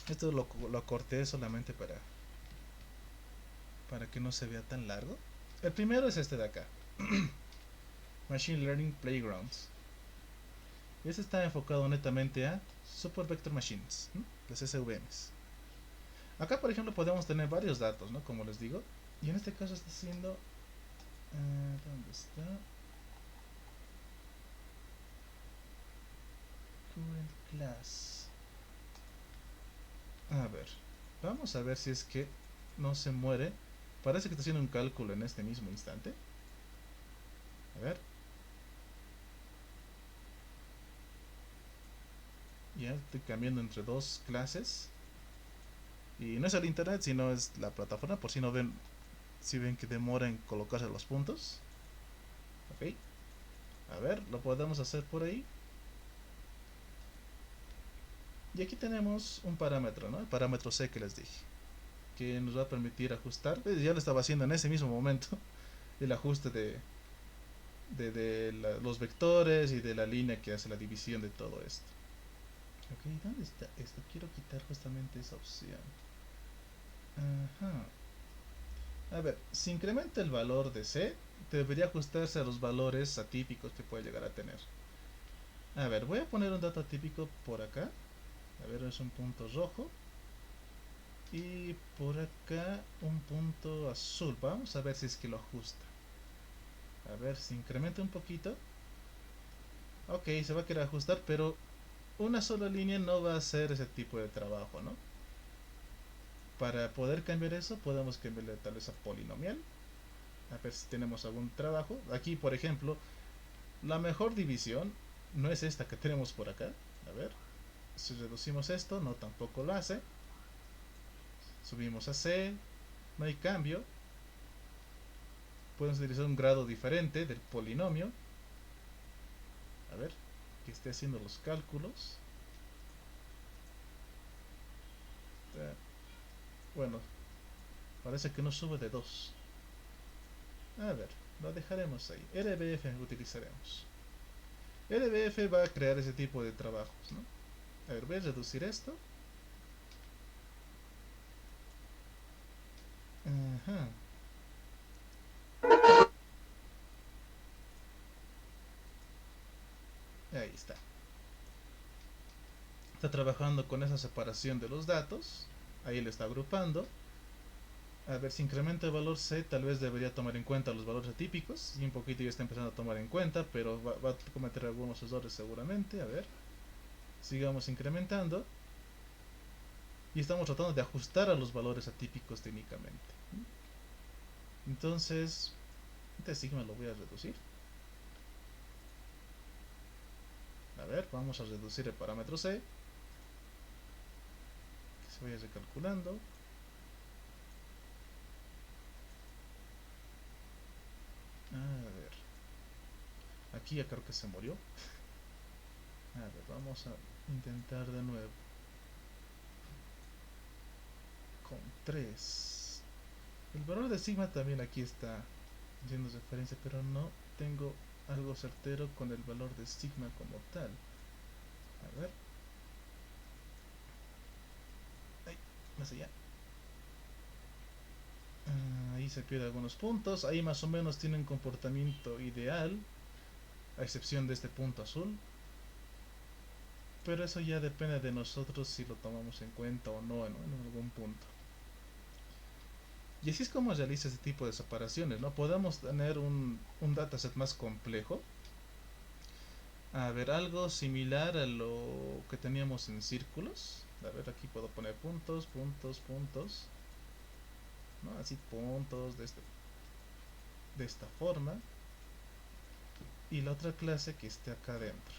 A: Esto lo corté solamente para que no se vea tan largo. El primero es este de acá. Machine Learning Playgrounds. Este está enfocado netamente a Super Vector Machines, ¿no? Las SVMs. Acá, por ejemplo, podemos tener varios datos, ¿no? Como les digo. Y en este caso está haciendo... ¿dónde está? Current Class. A ver. Vamos a ver si es que no se muere. Parece que está haciendo un cálculo en este mismo instante. A ver. Ya estoy cambiando entre dos clases. Y no es el internet, sino es la plataforma. Por si no ven, si ven que demora en colocarse los puntos. Ok. A ver, lo podemos hacer por ahí. Y aquí tenemos un parámetro, ¿no? El parámetro C que les dije, que nos va a permitir ajustar. Ya lo estaba haciendo en ese mismo momento, el ajuste de los vectores y de la línea que hace la división de todo esto. Ok, ¿dónde está esto? Quiero quitar justamente esa opción. Ajá. A ver, si incrementa el valor de C, debería ajustarse a los valores atípicos que puede llegar a tener. A ver, voy a poner un dato atípico por acá. A ver, es un punto rojo. Y por acá un punto azul. Vamos a ver si es que lo ajusta. A ver si incrementa un poquito. Ok, se va a querer ajustar, pero una sola línea no va a hacer ese tipo de trabajo, ¿no? Para poder cambiar eso, podemos cambiarle tal vez a polinomial. A ver si tenemos algún trabajo. Aquí, por ejemplo, la mejor división no es esta que tenemos por acá. A ver, si reducimos esto, no tampoco lo hace. Subimos a C, no hay cambio. Podemos utilizar un grado diferente del polinomio. A ver, que esté haciendo los cálculos. Bueno, parece que no sube de 2. A ver, lo dejaremos ahí. RBF utilizaremos. RBF va a crear ese tipo de trabajos, ¿no? A ver, voy a reducir esto. Ajá. Ahí está. Está trabajando con esa separación de los datos. Ahí lo está agrupando. A ver, si incrementa el valor C, tal vez debería tomar en cuenta los valores atípicos. Y un poquito ya está empezando a tomar en cuenta, pero va a cometer algunos errores seguramente. A ver, sigamos incrementando. Y estamos tratando de ajustar a los valores atípicos técnicamente. Entonces, este sigma lo voy a reducir. A ver, vamos a reducir el parámetro C. Que se vaya recalculando. A ver. Aquí ya creo que se murió. A ver, vamos a intentar de nuevo. Con 3. El valor de sigma también aquí está haciendo referencia, pero no tengo algo certero con el valor de sigma como tal. A ver. Ay, más allá. Ahí se pierden algunos puntos. Ahí más o menos tiene un comportamiento ideal, a excepción de este punto azul. Pero eso ya depende de nosotros si lo tomamos en cuenta o no en algún punto. Y así es como realiza este tipo de separaciones, ¿no? Podemos tener un dataset más complejo. A ver, algo similar a lo que teníamos en círculos. A ver, aquí puedo poner puntos, puntos, puntos. ¿No? Así puntos de esta forma. Y la otra clase que esté acá adentro.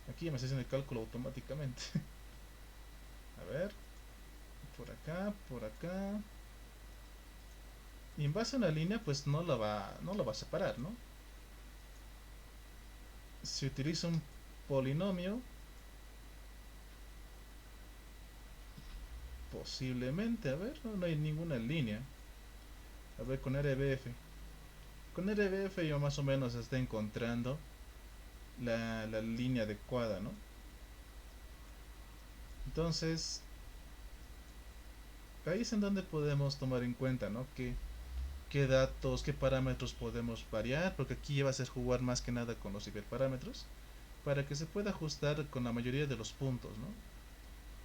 A: Aquí ya me está haciendo el cálculo automáticamente. A ver. Por acá, por acá. Y en base a una línea, pues no la va a separar, ¿no? Si utilizo un polinomio, posiblemente, a ver, no hay ninguna línea. A ver, con RBF. Con RBF yo más o menos estoy encontrando la línea adecuada, ¿no? Entonces, ahí es en donde podemos tomar en cuenta, ¿no? Qué datos, qué parámetros podemos variar, porque aquí va a ser jugar más que nada con los hiperparámetros, para que se pueda ajustar con la mayoría de los puntos, ¿no?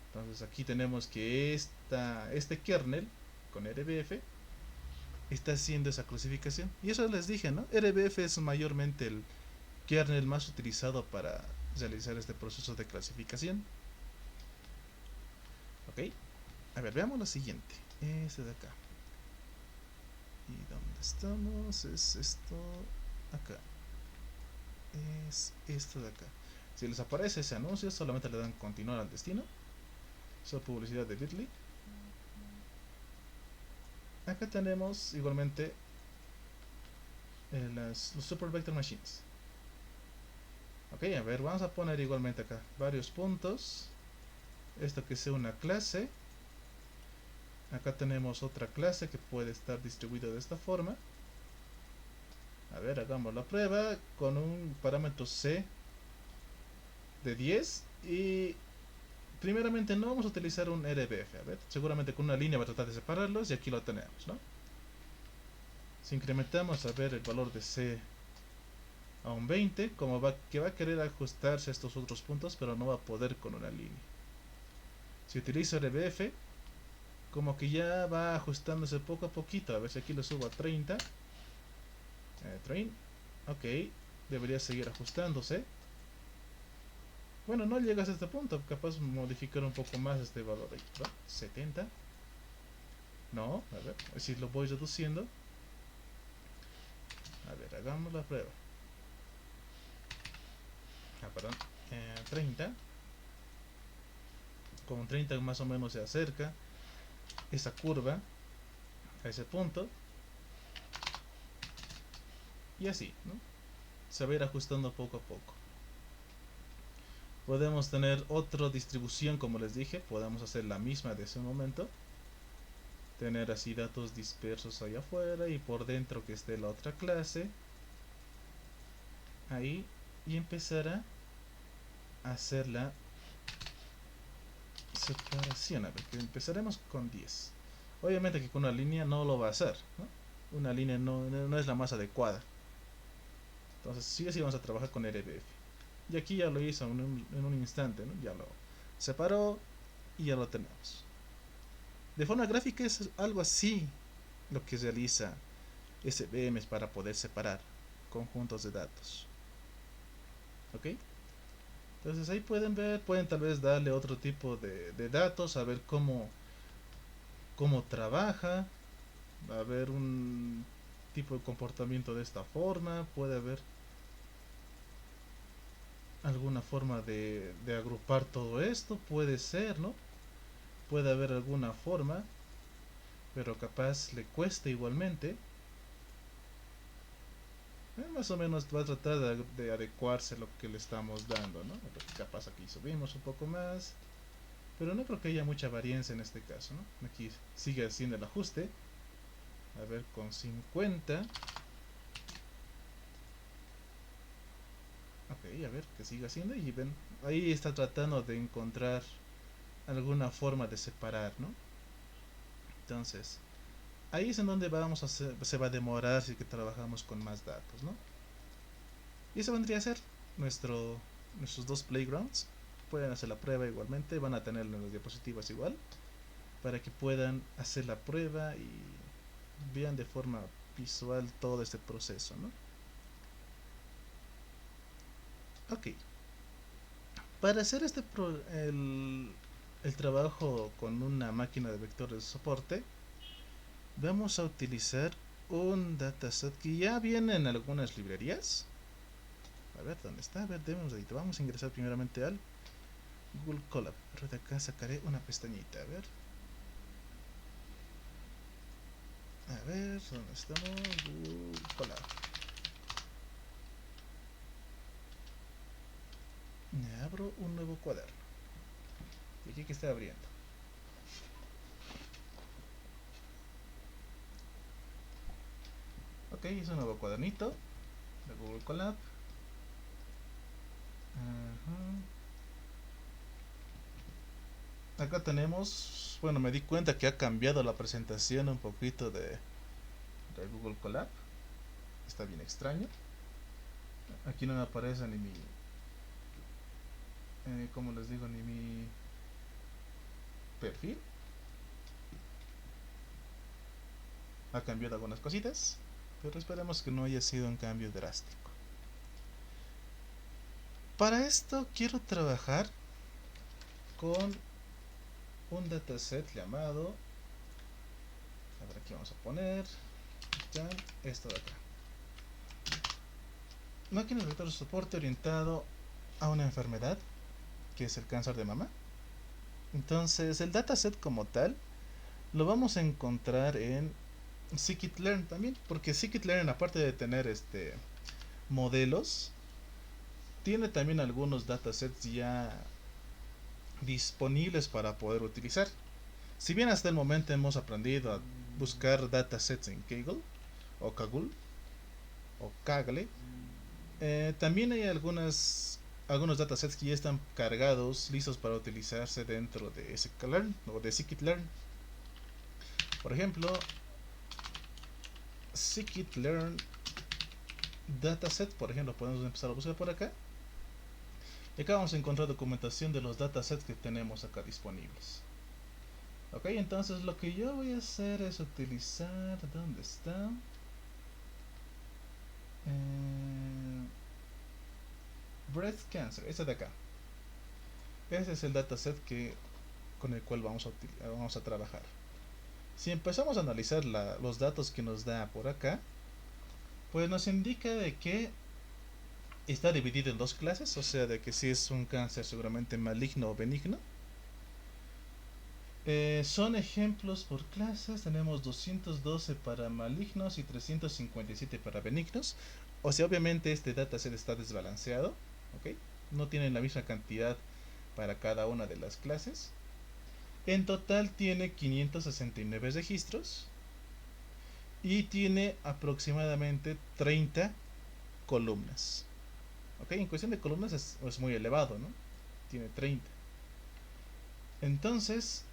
A: Entonces aquí tenemos que este kernel con RBF está haciendo esa clasificación. Y eso les dije, ¿no? RBF es mayormente el kernel más utilizado para realizar este proceso de clasificación. Ok. A ver, veamos lo siguiente. Este de acá. ¿Y dónde estamos? Es esto acá. Es esto de acá. Si les aparece ese anuncio, solamente le dan continuar al destino. Eso es publicidad de Bitly. Acá tenemos igualmente los Super Vector Machines. Ok, a ver, vamos a poner igualmente acá varios puntos. Esto que sea una clase. Acá tenemos otra clase que puede estar distribuida de esta forma. A ver, hagamos la prueba con un parámetro C de 10. Y primeramente no vamos a utilizar un RBF. A ver, seguramente con una línea va a tratar de separarlos y aquí lo tenemos, ¿no? Si incrementamos a ver el valor de C a un 20, que va a querer ajustarse a estos otros puntos, pero no va a poder con una línea. Si utilizo RBF, como que ya va ajustándose poco a poquito. A ver si aquí lo subo a 30. Ok, debería seguir ajustándose. Bueno, no llegas a este punto, capaz modificar un poco más este valor ahí, ¿no? 70. No, a ver, si lo voy reduciendo. A ver, hagamos la prueba. Perdón, 30. Con 30 más o menos se acerca esa curva a ese punto. Y así, ¿no? Se va a ir ajustando poco a poco. Podemos tener otra distribución, como les dije, podemos hacer la misma de ese momento, tener así datos dispersos allá afuera y por dentro que esté la otra clase ahí, y empezar a hacer la separación. A ver, que empezaremos con 10. Obviamente que con una línea no lo va a hacer, ¿no? Una línea no es la más adecuada. Entonces sí o sí vamos a trabajar con RBF. Y aquí ya lo hizo en un instante, ¿no? Ya lo separó y ya lo tenemos. De forma gráfica es algo así lo que realiza SVM para poder separar conjuntos de datos. ¿Ok? Entonces ahí pueden ver, pueden tal vez darle otro tipo de datos, a ver cómo trabaja, a ver un tipo de comportamiento de esta forma, puede haber alguna forma de agrupar todo esto, puede ser, ¿no? Puede haber alguna forma, pero capaz le cueste igualmente. Más o menos va a tratar de adecuarse a lo que le estamos dando, ¿no? Capaz aquí subimos un poco más, pero no creo que haya mucha varianza en este caso, ¿no? Aquí sigue haciendo el ajuste. A ver, con 50. Ok, a ver, que siga haciendo y ven, ahí está tratando de encontrar alguna forma de separar, ¿no? Entonces, ahí es en donde vamos a hacer, se va a demorar si que trabajamos con más datos, ¿no? Y eso vendría a ser nuestros dos playgrounds. Pueden hacer la prueba igualmente, van a tener las diapositivas igual, para que puedan hacer la prueba y vean de forma visual todo este proceso, ¿no? Ok, para hacer el trabajo con una máquina de vectores de soporte, vamos a utilizar un dataset que ya viene en algunas librerías. A ver, ¿dónde está? A ver, vamos a ingresar primeramente al Google Colab. Pero de acá sacaré una pestañita, a ver. A ver, ¿dónde estamos? Google Colab. Me abro un nuevo cuaderno. Y aquí que está abriendo. Ok, es un nuevo cuadernito de Google Colab. Acá tenemos, bueno, me di cuenta que ha cambiado la presentación un poquito de Google Colab. Está bien extraño. Aquí no me aparece ni mi, como les digo, ni mi perfil. Ha cambiado algunas cositas, pero esperemos que no haya sido un cambio drástico. Para esto quiero trabajar con un dataset llamado, a ver, aquí vamos a poner ya esto de acá: máquina de vector de soporte orientado a una enfermedad que es el cáncer de mama. Entonces el dataset como tal lo vamos a encontrar en scikit-learn también, porque scikit-learn, aparte de tener modelos, tiene también algunos datasets ya disponibles para poder utilizar. Si bien hasta el momento hemos aprendido a buscar datasets en Kaggle o Kaggle o Kaggle, también hay algunos datasets que ya están cargados, listos para utilizarse dentro de scikit-learn o de scikit-learn. Por ejemplo, scikit-learn dataset, por ejemplo, podemos empezar a buscar por acá. Y acá vamos a encontrar documentación de los datasets que tenemos acá disponibles. Ok, entonces lo que yo voy a hacer es utilizar, ¿dónde está? Breast cancer, este de acá. Este es el dataset con el cual vamos a trabajar. Si empezamos a analizar los datos que nos da por acá, pues nos indica de que está dividido en dos clases, o sea, de que si es un cáncer seguramente maligno o benigno. Son ejemplos por clases, tenemos 212 para malignos y 357 para benignos. O sea, obviamente este dataset está desbalanceado, ¿ok? no tienen la misma cantidad para cada una de las clases. En total tiene 569 registros y tiene aproximadamente 30 columnas. Ok, en cuestión de columnas es muy elevado, ¿no? Tiene 30. Entonces,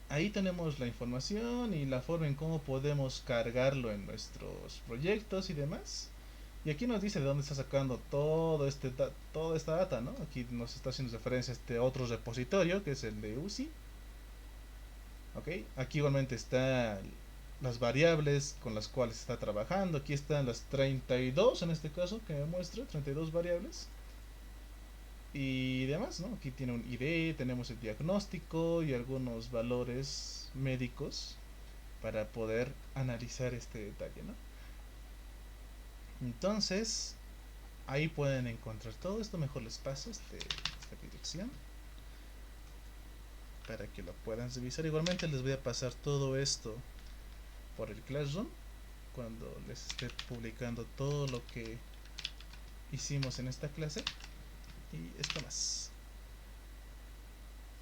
A: ahí tenemos la información y la forma en cómo podemos cargarlo en nuestros proyectos y demás. Y aquí nos dice de dónde está sacando toda esta data, ¿no? Aquí nos está haciendo referencia a este otro repositorio que es el de UCI. Ok, aquí igualmente están las variables con las cuales está trabajando. Aquí están las 32 en este caso que me muestra, 32 variables y demás, ¿no? Aquí tiene un ID, tenemos el diagnóstico y algunos valores médicos para poder analizar este detalle, ¿no? Entonces, ahí pueden encontrar todo esto. Mejor les paso esta dirección para que lo puedan revisar. Igualmente les voy a pasar todo esto por el Classroom cuando les esté publicando todo lo que hicimos en esta clase y esto más,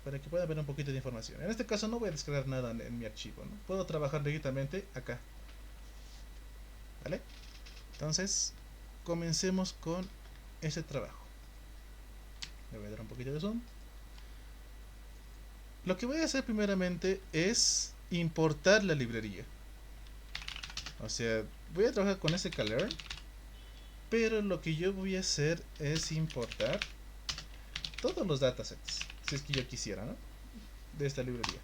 A: para que puedan ver un poquito de información. En este caso no voy a descargar nada en mi archivo, ¿no? Puedo trabajar directamente acá, ¿vale? Entonces comencemos con ese trabajo. Le voy a dar un poquito de zoom. Lo que voy a hacer primeramente es importar la librería. O sea, voy a trabajar con sklearn, pero lo que yo voy a hacer es importar todos los datasets, si es que yo quisiera, ¿no? De esta librería.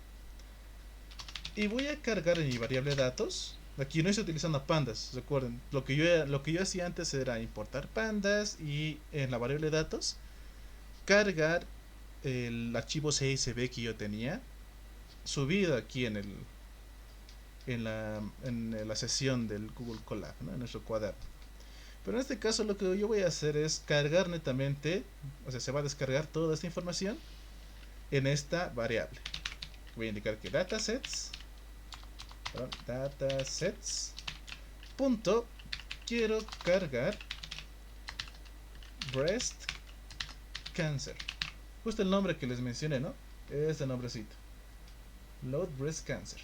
A: Y voy a cargar en mi variable datos. Aquí no estoy utilizando pandas, recuerden. Lo que yo hacía antes era importar pandas y en la variable datos cargar el archivo CSV que yo tenía subido aquí en la sesión del Google Colab, ¿no? En nuestro cuaderno. Pero en este caso lo que yo voy a hacer es cargar netamente, o sea, se va a descargar toda esta información en esta variable. Voy a indicar que datasets punto, quiero cargar breast cancer, justo el nombre que les mencioné, ¿no? Este nombrecito, load breast cancer.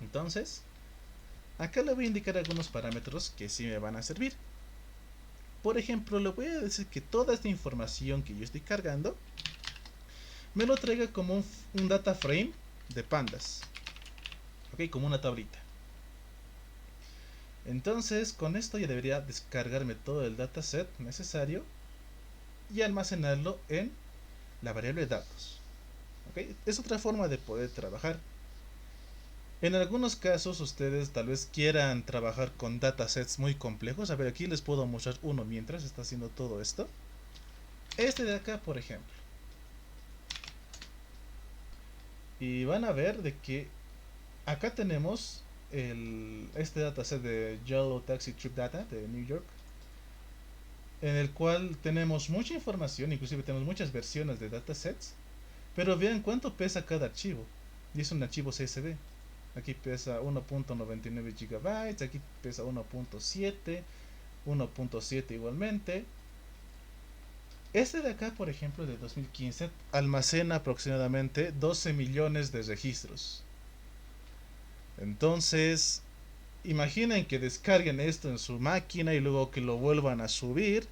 A: Entonces acá le voy a indicar algunos parámetros que sí me van a servir. Por ejemplo, le voy a decir que toda esta información que yo estoy cargando me lo traiga como un data frame de pandas. Ok, como una tablita. Entonces, con esto ya debería descargarme todo el dataset necesario y almacenarlo en la variable datos. Ok, es otra forma de poder trabajar. En algunos casos ustedes tal vez quieran trabajar con datasets muy complejos. A ver, aquí les puedo mostrar uno mientras está haciendo todo esto. Este de acá, por ejemplo. Y van a ver de que acá tenemos este dataset de Yellow Taxi Trip Data de New York, en el cual tenemos mucha información, inclusive tenemos muchas versiones de datasets, pero vean cuánto pesa cada archivo. Y es un archivo CSV. Aquí pesa 1.99 GB, aquí pesa 1.7, 1.7 igualmente. Este de acá, por ejemplo, de 2015, almacena aproximadamente 12 millones de registros. Entonces, imaginen que descarguen esto en su máquina y luego que lo vuelvan a subir.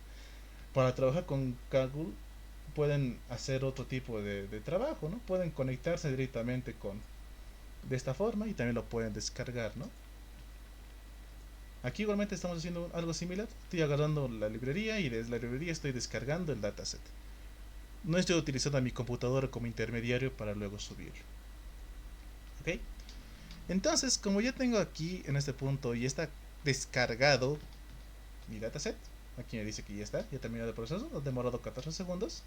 A: Para trabajar con Kaggle pueden hacer otro tipo de trabajo, ¿no? Pueden conectarse directamente de esta forma y también lo pueden descargar, ¿no? Aquí igualmente estamos haciendo algo similar. Estoy agarrando la librería y desde la librería estoy descargando el dataset. No estoy utilizando a mi computadora como intermediario para luego subirlo. ¿Ok? Entonces, como ya tengo aquí en este punto y está descargado mi dataset, aquí me dice que ya está, ya terminado el proceso, ha demorado 14 segundos.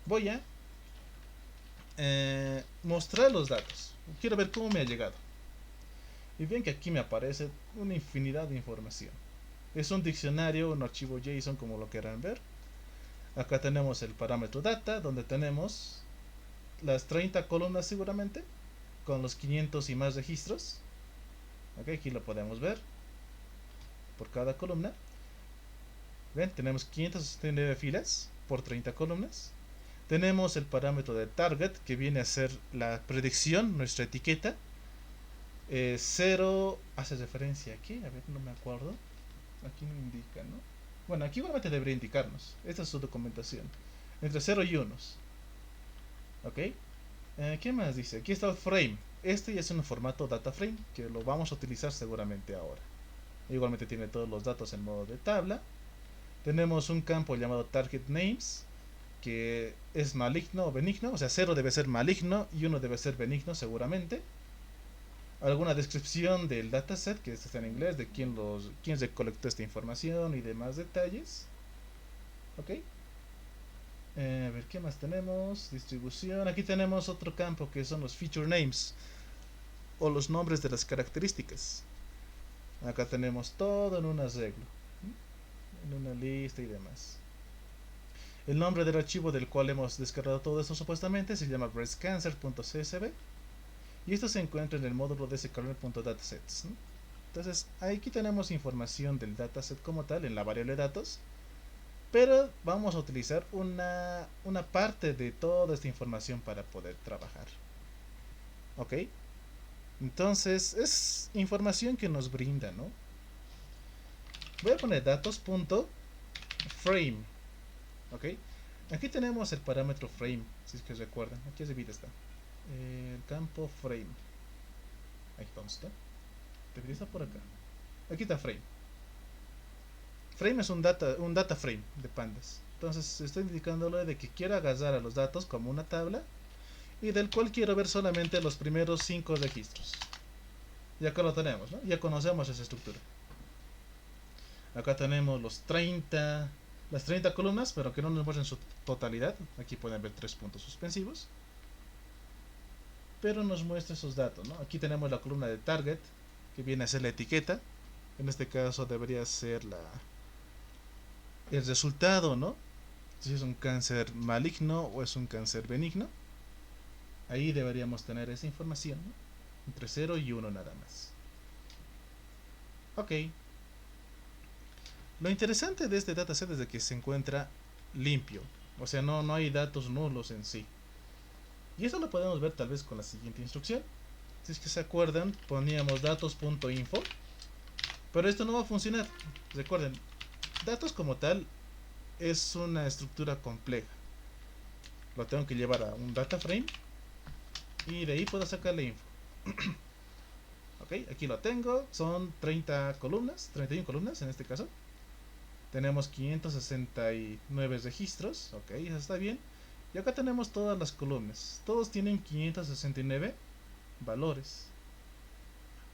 A: Voy a mostrar los datos. Quiero ver cómo me ha llegado. Y ven que aquí me aparece una infinidad de información. Es un diccionario, un archivo JSON, como lo quieran ver. Acá tenemos el parámetro data, donde tenemos las 30 columnas seguramente, con los 500 y más registros. Okay, aquí lo podemos ver por cada columna. Ven, tenemos 569 filas por 30 columnas. Tenemos el parámetro de target, que viene a ser la predicción, nuestra etiqueta. 0 hace referencia aquí, a ver, no me acuerdo. Aquí no indica, ¿no? Bueno, aquí igualmente debería indicarnos. Esta es su documentación. Entre 0 y 1. ¿Ok? ¿Qué más dice? Aquí está el frame. Este ya es un formato data frame, que lo vamos a utilizar seguramente ahora. Igualmente tiene todos los datos en modo de tabla. Tenemos un campo llamado target names, que es maligno o benigno. O sea, 0 debe ser maligno y 1 debe ser benigno seguramente. Alguna descripción del dataset, que está en inglés, de quién recolectó esta información y demás detalles. Ok. A ver, ¿qué más tenemos? Distribución. Aquí tenemos otro campo que son los feature names, o los nombres de las características. Acá tenemos todo en un arreglo, en una lista y demás. El nombre del archivo del cual hemos descargado todo esto supuestamente se llama breastcancer.csv, y esto se encuentra en el módulo de sklearn.datasets. Entonces aquí tenemos información del dataset como tal en la variable datos, pero vamos a utilizar una parte de toda esta información para poder trabajar. Ok, entonces es información que nos brinda, ¿no? Voy a poner datos.frame. Ok, aquí tenemos el parámetro frame, si es que recuerdan. Aquí arriba está el campo frame. Ahí está. Debería estar por acá. Aquí está frame. Frame es un data frame de pandas. Entonces estoy indicándole de que quiero agarrar a los datos como una tabla, y del cual quiero ver solamente los primeros 5 registros. Y acá lo tenemos, ¿no? Ya conocemos esa estructura. Acá tenemos las 30 columnas, pero que no nos muestran su totalidad. Aquí pueden ver 3 puntos suspensivos, pero nos muestra esos datos, ¿no? Aquí tenemos la columna de target, que viene a ser la etiqueta. En este caso debería ser el resultado, ¿no? Si es un cáncer maligno o es un cáncer benigno. Ahí deberíamos tener esa información, ¿no? Entre 0 y 1 nada más. Ok. Lo interesante de este dataset es de que se encuentra limpio. O sea, no hay datos nulos en sí. Y eso lo podemos ver tal vez con la siguiente instrucción. Si es que se acuerdan, poníamos datos.info. Pero esto no va a funcionar. Recuerden, datos como tal es una estructura compleja. Lo tengo que llevar a un data frame, y de ahí puedo sacarle info. Ok, aquí lo tengo. Son 30 columnas, 31 columnas en este caso. Tenemos 569 registros. Ok, eso está bien. Y acá tenemos todas las columnas. Todos tienen 569 valores.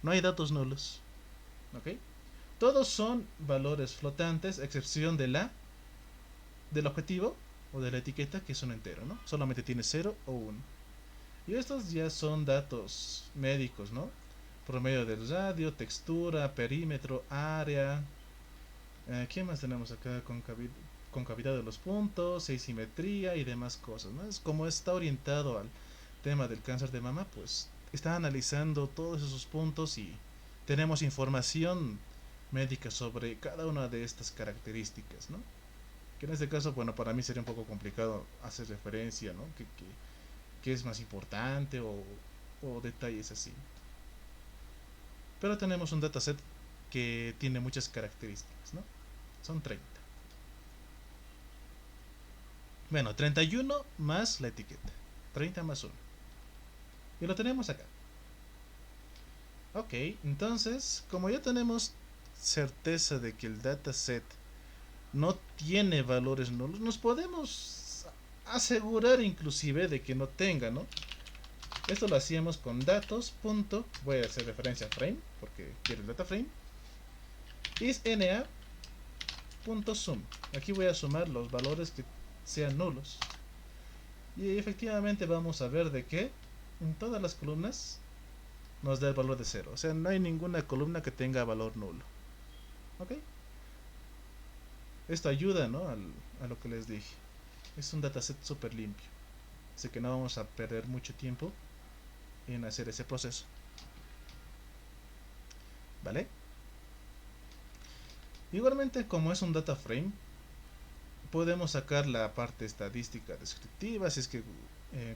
A: No hay datos nulos. Ok. Todos son valores flotantes, a excepción del objetivo o de la etiqueta, que es un entero, ¿no? Solamente tiene 0 o 1. Y estos ya son datos médicos, ¿no? Promedio del radio, textura, perímetro, área. ¿Qué más tenemos acá? Concavidad de los puntos, asimetría y demás cosas, ¿no? Es como está orientado al tema del cáncer de mama, pues está analizando todos esos puntos, y tenemos información médica sobre cada una de estas características, ¿no? Que en este caso, bueno, para mí sería un poco complicado hacer referencia, ¿no? Que es más importante, o detalles así. Pero tenemos un dataset que tiene muchas características, ¿no? Son 30. Bueno, 31 más la etiqueta. 30 más 1. Y lo tenemos acá. Ok, entonces, como ya tenemos certeza de que el dataset no tiene valores nulos, nos podemos asegurar inclusive de que no tenga, ¿no? Esto lo hacíamos con datos. Voy a hacer referencia a frame porque quiero el data frame. Is na.sum. Aquí voy a sumar los valores que sean nulos. Y efectivamente vamos a ver de que en todas las columnas nos da el valor de 0. O sea, no hay ninguna columna que tenga valor nulo. Ok. Esto ayuda, ¿no? A lo que les dije. Es un dataset súper limpio. Así que no vamos a perder mucho tiempo en hacer ese proceso. ¿Vale? Igualmente, como es un data frame, podemos sacar la parte estadística descriptiva si es que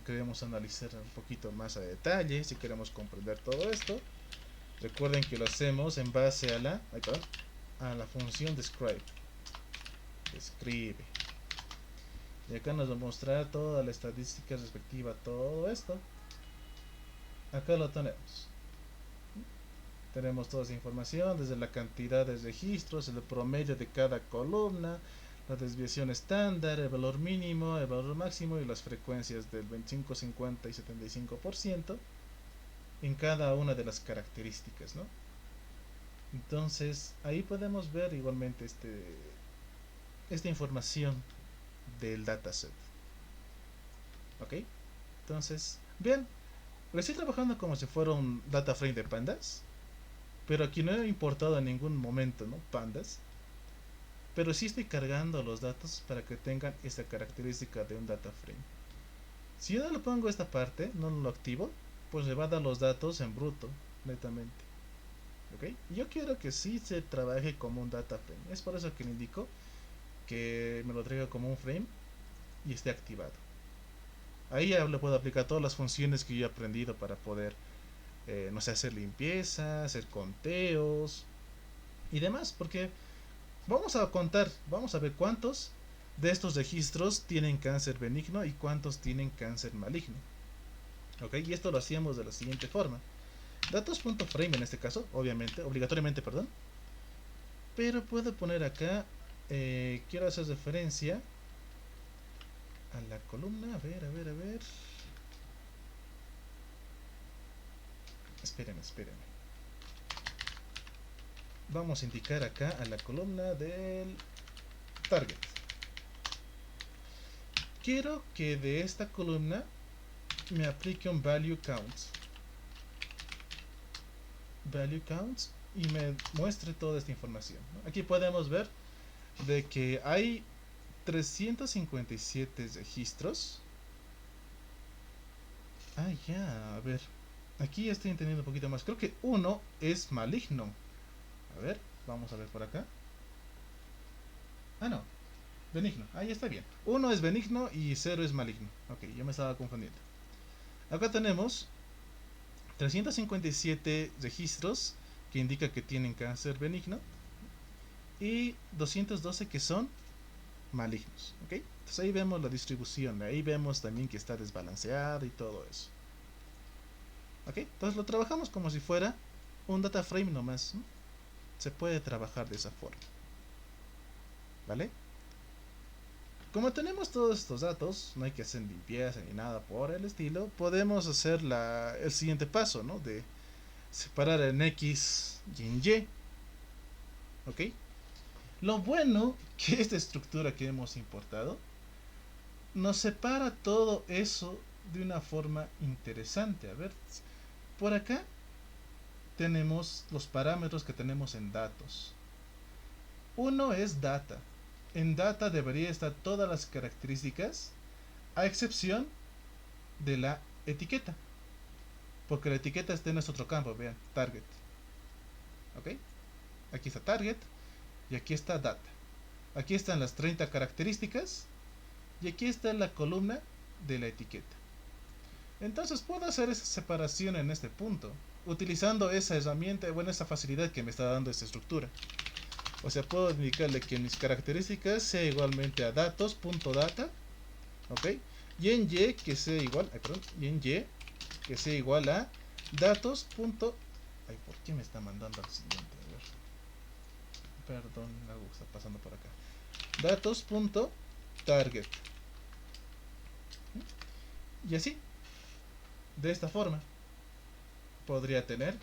A: queremos analizar un poquito más a detalle, si queremos comprender todo esto. Recuerden que lo hacemos en base a la función describe. Describe. Y acá nos va a mostrar toda la estadística respectiva a todo esto. Acá lo tenemos. Tenemos toda esa información, desde la cantidad de registros, el promedio de cada columna, la desviación estándar, el valor mínimo, el valor máximo y las frecuencias del 25, 50 y 75% en cada una de las características, ¿no? Entonces ahí podemos ver igualmente esta información del dataset. ¿Ok? Entonces, bien, lo estoy trabajando como si fuera un data frame de pandas, pero aquí no he importado en ningún momento, ¿no? Pandas, pero sí estoy cargando los datos para que tengan esta característica de un data frame. Si yo no le pongo esta parte, no lo activo, pues le va a dar los datos en bruto, netamente. ¿Ok? Yo quiero que sí se trabaje como un data frame. Es por eso que le indico que me lo traiga como un frame y esté activado. Ahí ya le puedo aplicar todas las funciones que yo he aprendido para poder, no sé, hacer limpieza, hacer conteos y demás. Porque vamos a contar, vamos a ver cuántos de estos registros tienen cáncer benigno y cuántos tienen cáncer maligno. ¿Ok? Y esto lo hacíamos de la siguiente forma. Datos.frame en este caso, obviamente, obligatoriamente, perdón. Pero puedo poner acá, quiero hacer referencia a la columna, a ver. Espérenme. Vamos a indicar acá a la columna del target. Quiero que de esta columna me aplique un value counts y me muestre toda esta información, ¿no? Aquí podemos ver de que hay 357 registros. A ver, aquí estoy entendiendo un poquito más. Creo que uno es maligno. A ver, vamos a ver por acá. No, benigno, ahí está bien. Uno es benigno y 0 es maligno. Ok, yo me estaba confundiendo. Acá tenemos 357 registros que indica que tienen cáncer benigno y 212 que son malignos. ¿Ok? Entonces ahí vemos la distribución, ahí vemos también que está desbalanceado y todo eso. ¿Ok? Entonces lo trabajamos como si fuera un data frame nomás, ¿no? Se puede trabajar de esa forma. ¿Vale? Como tenemos todos estos datos, no hay que hacer limpieza ni nada por el estilo, podemos hacer el siguiente paso, ¿no? De separar en X y en Y. ¿Ok? Lo bueno que esta estructura que hemos importado nos separa todo eso de una forma interesante. A ver, por acá tenemos los parámetros que tenemos en datos. Uno es data. En data debería estar todas las características a excepción de la etiqueta, porque la etiqueta está en nuestro otro campo. Vean, target. ¿Ok? Aquí está target y aquí está data. Aquí están las 30 características y aquí está la columna de la etiqueta. Entonces puedo hacer esa separación en este punto utilizando esa herramienta, bueno, esa facilidad que me está dando esta estructura. O sea, puedo indicarle que mis características sea igualmente a datos.data, ¿ok? Y en Y que sea igual, y en Y que sea igual a datos. ¿Por qué me está mandando al siguiente? A ver. Perdón, algo está pasando por acá. Datos.target. Y así, de esta forma, podría tener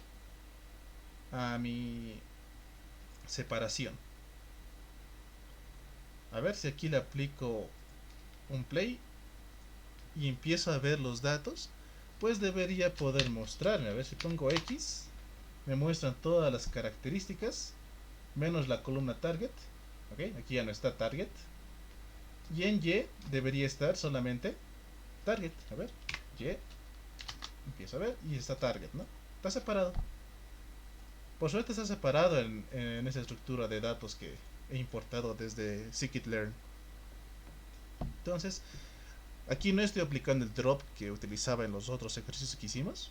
A: a mi separación. A ver si aquí le aplico un play y empiezo a ver los datos, pues debería poder mostrarme. A ver si pongo X, me muestran todas las características menos la columna target. Ok, aquí ya no está target. Y en Y debería estar solamente target. A ver, Y, empiezo a ver y está target, ¿no? Está separado. Por suerte está separado en esa estructura de datos que he importado desde scikit-learn. Entonces, aquí no estoy aplicando el drop que utilizaba en los otros ejercicios que hicimos,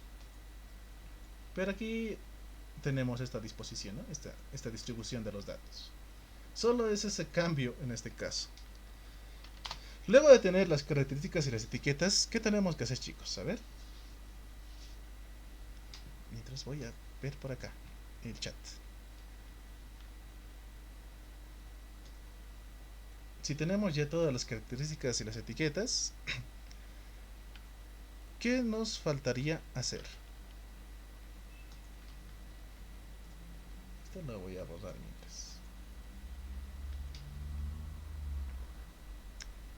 A: pero aquí tenemos esta disposición, ¿no? esta distribución de los datos. Solo es ese cambio en este caso. Luego de tener las características y las etiquetas, ¿qué tenemos que hacer, chicos? A ver. Mientras voy a ver por acá el chat. Si tenemos ya todas las características y las etiquetas, ¿qué nos faltaría hacer? Esto lo voy a borrar mientras.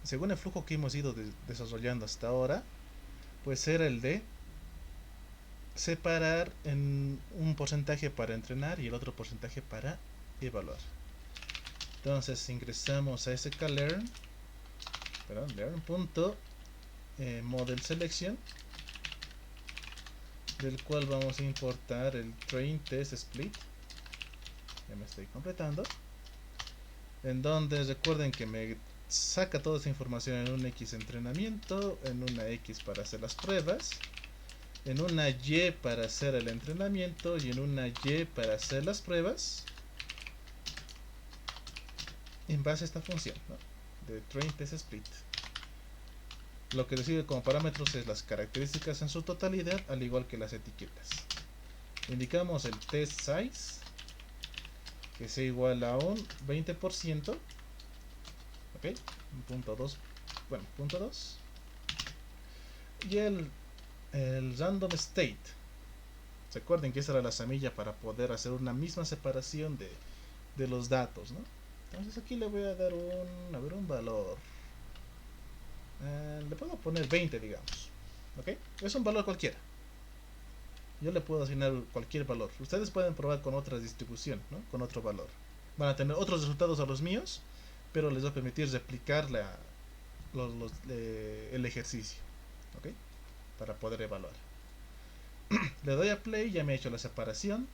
A: Según el flujo que hemos ido desarrollando hasta ahora, pues era el de separar en un porcentaje para entrenar y el otro porcentaje para evaluar. Entonces ingresamos a sklearn, learn.model selection, del cual vamos a importar el train test split. Ya me estoy completando. En donde recuerden que me saca toda esa información en un X entrenamiento, en una X para hacer las pruebas, en una Y para hacer el entrenamiento y en una Y para hacer las pruebas, en base a esta función, ¿no? De train test split. Lo que recibe como parámetros es las características en su totalidad, al igual que las etiquetas. Indicamos el test size, que sea igual a un 20%, ok, un punto 2, bueno, punto 2, y el random state. Recuerden que esa era la semilla para poder hacer una misma separación de los datos, ¿no? Entonces aquí le voy a dar un valor. Le puedo poner 20, digamos. ¿Ok? Es un valor cualquiera. Yo le puedo asignar cualquier valor. Ustedes pueden probar con otra distribución, ¿no? Con otro valor. Van a tener otros resultados a los míos, pero les va a permitir replicar el ejercicio. ¿Ok? Para poder evaluar. Le doy a play, ya me he hecho la separación.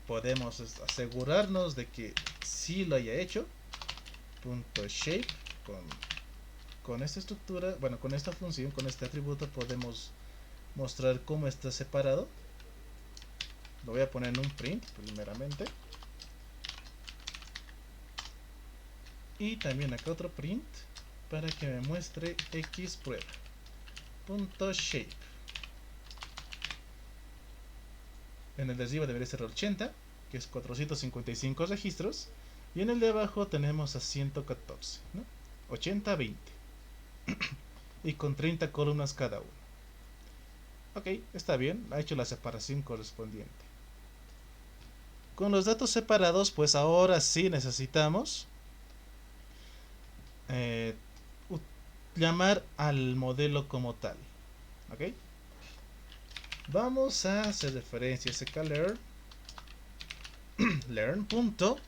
A: Podemos asegurarnos de que sí lo haya hecho. Punto shape con esta estructura, bueno, con esta función, con este atributo podemos mostrar cómo está separado. Lo voy a poner en un print primeramente, y también acá otro print para que me muestre X prueba. Punto shape. En el de arriba debería ser 80, que es 455 registros, y en el de abajo tenemos a 114, ¿no? 80, 20. Y con 30 columnas cada uno. Ok, está bien, ha hecho la separación correspondiente. Con los datos separados, pues ahora sí necesitamos llamar al modelo como tal. Ok, vamos a hacer referencia a sklearn learn.sbm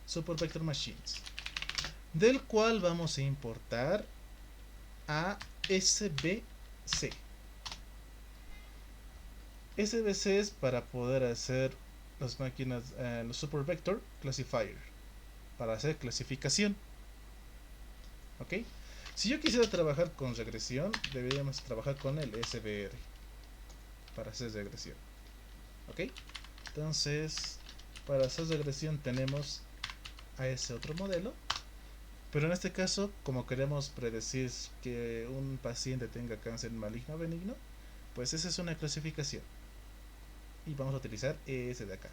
A: Super Vector Machines, del cual vamos a importar a SVC. SVC es para poder hacer las máquinas, los Super Vector Classifier, para hacer clasificación. Ok, si yo quisiera trabajar con regresión, deberíamos trabajar con el SVR para hacer regresión. Ok, entonces para hacer regresión tenemos a ese otro modelo, pero en este caso, como queremos predecir que un paciente tenga cáncer maligno o benigno, pues esa es una clasificación y vamos a utilizar ese de acá.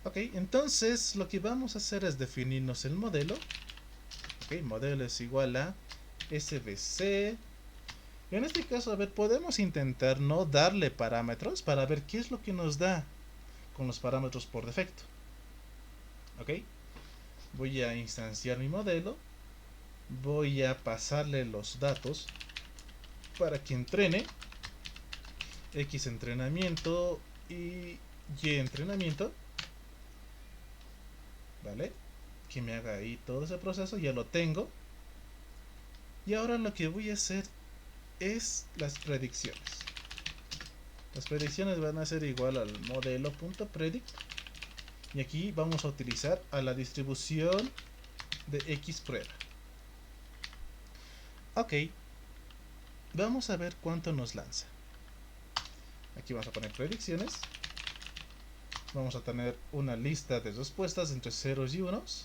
A: Ok, entonces lo que vamos a hacer es definirnos el modelo. Ok, modelo es igual a SVC. En este caso, a ver, podemos intentar no darle parámetros para ver qué es lo que nos da con los parámetros por defecto. Ok, voy a instanciar mi modelo, voy a pasarle los datos para que entrene, X entrenamiento y Y entrenamiento, vale, que me haga ahí todo ese proceso, ya lo tengo. Y ahora lo que voy a hacer es las predicciones. Las predicciones van a ser igual al modelo.predict, Y aquí vamos a utilizar a la distribución de X prueba. Ok, vamos a ver cuánto nos lanza. Aquí vamos a poner predicciones. Vamos a tener una lista de respuestas entre ceros y unos.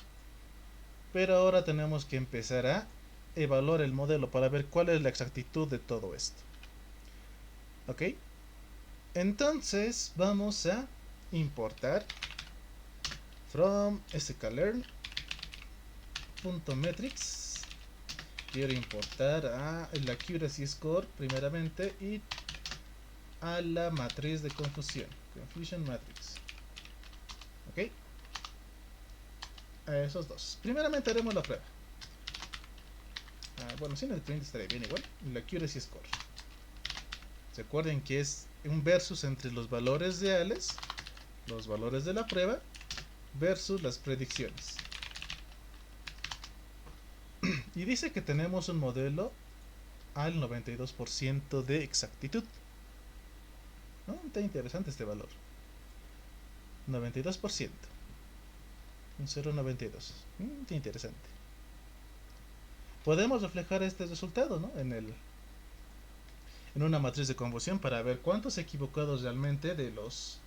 A: Pero ahora tenemos que empezar a evaluar el modelo para ver cuál es la exactitud de todo esto. Ok, entonces vamos a importar from sklearn.metrics. Quiero importar a la accuracy score primeramente y a la matriz de confusión, confusion matrix. Ok, a esos dos. Primeramente haremos la prueba. Bueno, sin el print estaría bien igual. La accuracy score. Recuerden que es un versus entre los valores reales, los valores de la prueba, versus las predicciones. Y dice que tenemos un modelo al 92% de exactitud. ¿No? Está interesante este valor. 92%. Un 0,92. Está interesante. Podemos reflejar este resultado, ¿no? en una matriz de confusión para ver cuántos equivocados realmente de los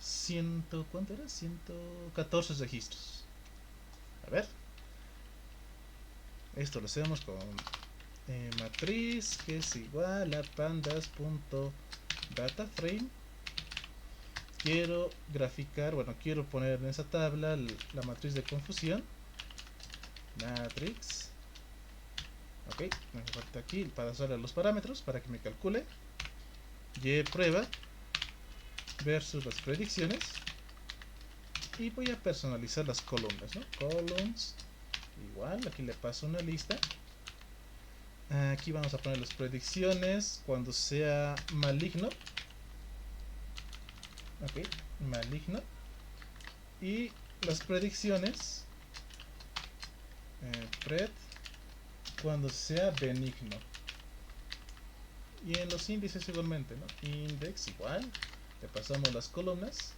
A: 100, ¿cuánto era? 114 registros. A ver. Esto lo hacemos con matriz que es igual a pandas.dataframe. Quiero graficar, bueno, quiero poner en esa tabla la matriz de confusión. Matrix. Ok, me falta aquí para usar los parámetros para que me calcule. Y prueba versus las predicciones. Y voy a personalizar las columnas, ¿no? Columns. Igual, aquí le paso una lista. Aquí vamos a poner las predicciones cuando sea maligno. Ok, maligno. Y las predicciones pred cuando sea benigno. Y en los índices igualmente, ¿no? Index igual. Le pasamos las columnas.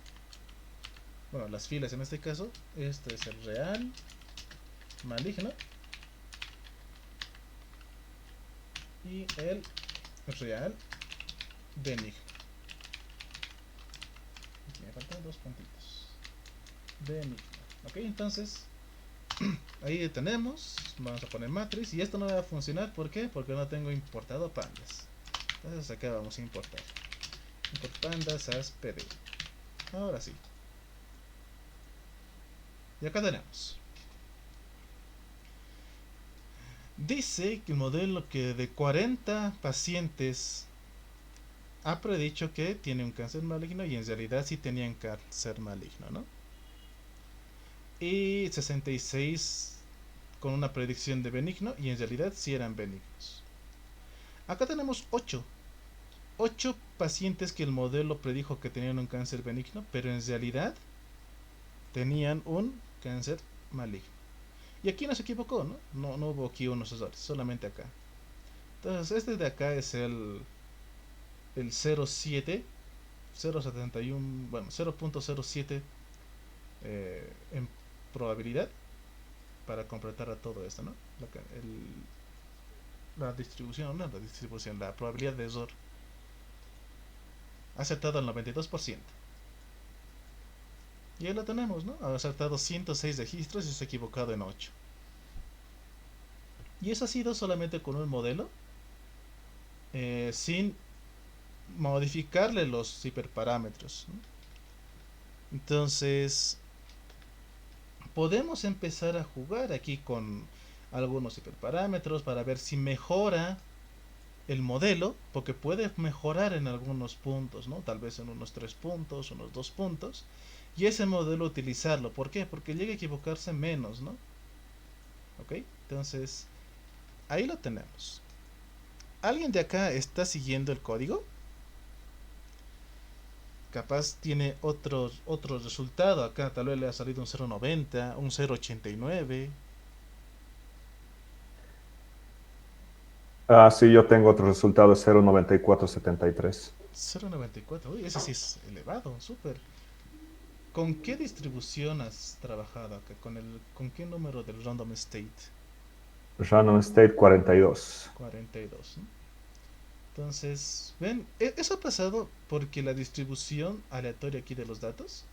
A: Bueno, las filas en este caso. Este es el real, maligno. Y el real, benigno. Aquí me faltan dos puntitos. Benigno. Ok, entonces ahí tenemos. Vamos a poner matriz. Y esto no va a funcionar. ¿Por qué? Porque no tengo importado pandas. Entonces acá vamos a importar. Import pandas as pd. Ahora sí. Y acá tenemos. Dice que el modelo que de 40 pacientes ha predicho que tiene un cáncer maligno y en realidad sí tenían cáncer maligno, ¿no? Y 66 con una predicción de benigno y en realidad sí eran benignos. Acá tenemos 8 pacientes que el modelo predijo que tenían un cáncer benigno, pero en realidad tenían un cáncer maligno. Y aquí no se equivocó, ¿no? No hubo aquí unos errores, solamente acá. Entonces este de acá es el 0.7, 0.71, bueno, 0.07 en probabilidad para completar a todo esto, ¿no? La distribución, no la distribución, la probabilidad de error. Ha acertado al 92%. Y ahí lo tenemos, ¿no? Ha acertado 106 registros y se ha equivocado en 8. Y eso ha sido solamente con un modelo, sin modificarle los hiperparámetros, ¿no? Entonces, podemos empezar a jugar aquí con algunos hiperparámetros para ver si mejora el modelo, porque puede mejorar en algunos puntos, ¿no? Tal vez en unos 3 puntos, unos 2 puntos. Y ese modelo utilizarlo. ¿Por qué? Porque llega a equivocarse menos, ¿no? Ok, entonces ahí lo tenemos. ¿Alguien de acá está siguiendo el código? Capaz tiene otro resultado. Acá tal vez le ha salido un 0.90, un 0.89.
C: Sí, yo tengo otro resultado de 0.9473.
A: 0.94, uy, ese sí es elevado, súper. ¿Con qué distribución has trabajado acá? ¿Con qué número del random state?
C: Random State 42.
A: 42, ¿no? Entonces, ven, eso ha pasado porque la distribución aleatoria aquí de los datos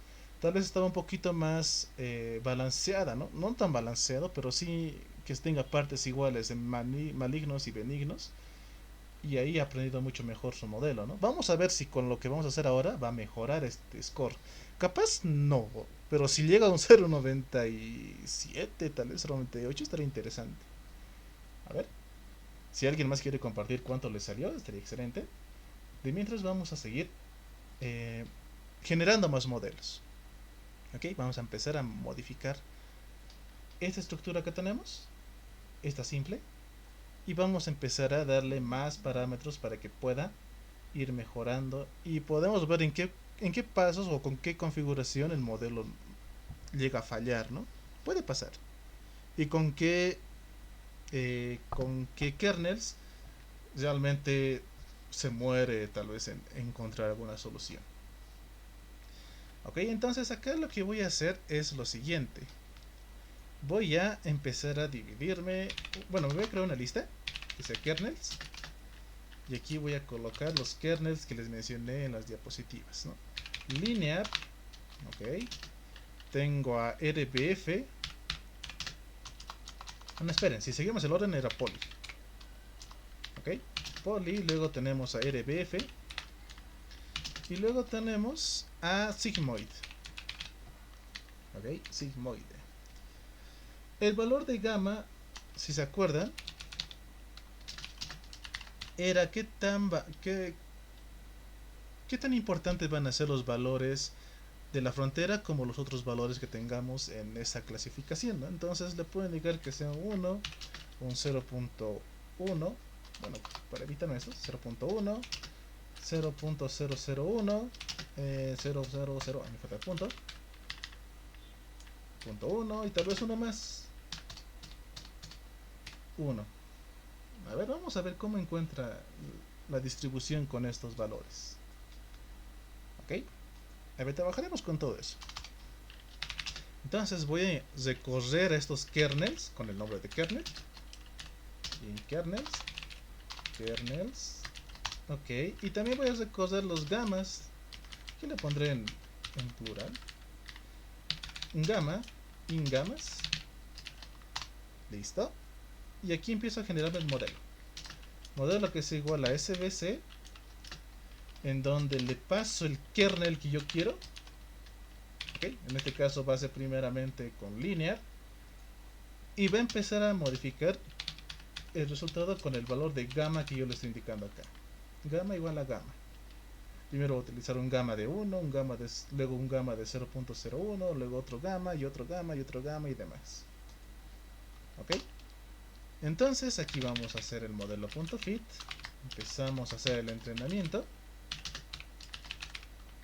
A: tal vez estaba un poquito más balanceada, ¿no? No tan balanceado, pero sí que tenga partes iguales en malignos y benignos. Y ahí ha aprendido mucho mejor su modelo, ¿no? Vamos a ver si con lo que vamos a hacer ahora va a mejorar este score. Capaz no, pero si llega a un 0.97, tal vez 0.98, estaría interesante. A ver, si alguien más quiere compartir cuánto le salió, estaría excelente. De mientras vamos a seguir eh, generando más modelos. Ok, vamos a empezar a modificar esta estructura que tenemos, esta simple, y vamos a empezar a darle más parámetros para que pueda ir mejorando y podemos ver en qué pasos o con qué configuración el modelo llega a fallar, ¿no? Puede pasar. Y con qué kernels realmente se muere tal vez en encontrar alguna solución. Ok, entonces acá lo que voy a hacer es lo siguiente. Voy a empezar a dividirme. Bueno, me voy a crear una lista que sea kernels. Y aquí voy a colocar los kernels que les mencioné en las diapositivas, ¿no? Linear, ok. Tengo a RBF. No, esperen, si seguimos el orden era poly. Ok, poly, luego tenemos a RBF. Y luego tenemos a sigmoid. Ok, sigmoide. El valor de gamma, si se acuerdan, era qué tan importantes van a ser los valores de la frontera como los otros valores que tengamos en esa clasificación, ¿no? Entonces le puedo indicar que sea un 1, un 0.1, bueno, para evitar eso, 0.1, 0.001, 000, me falta el punto, punto 1 y tal vez uno más, 1. A ver, vamos a ver cómo encuentra la distribución con estos valores. Ok, a ver, trabajaremos con todo eso. Entonces voy a recorrer estos kernels con el nombre de kernel. Y en kernels, ok, y también voy a recorrer los gamas, que le pondré en plural. Gamma, in gamas, listo. Y aquí empiezo a generar el modelo que es igual a SBC, en donde le paso el kernel que yo quiero. Okay, en este caso va a ser primeramente con linear y va a empezar a modificar el resultado con el valor de gamma que yo le estoy indicando acá. Gamma igual a gamma. Primero voy a utilizar un gamma de 1, luego un gamma de 0.01, luego otro gamma y otro gamma y otro gamma y demás. Ok, entonces aquí vamos a hacer el modelo.fit. Empezamos a hacer el entrenamiento.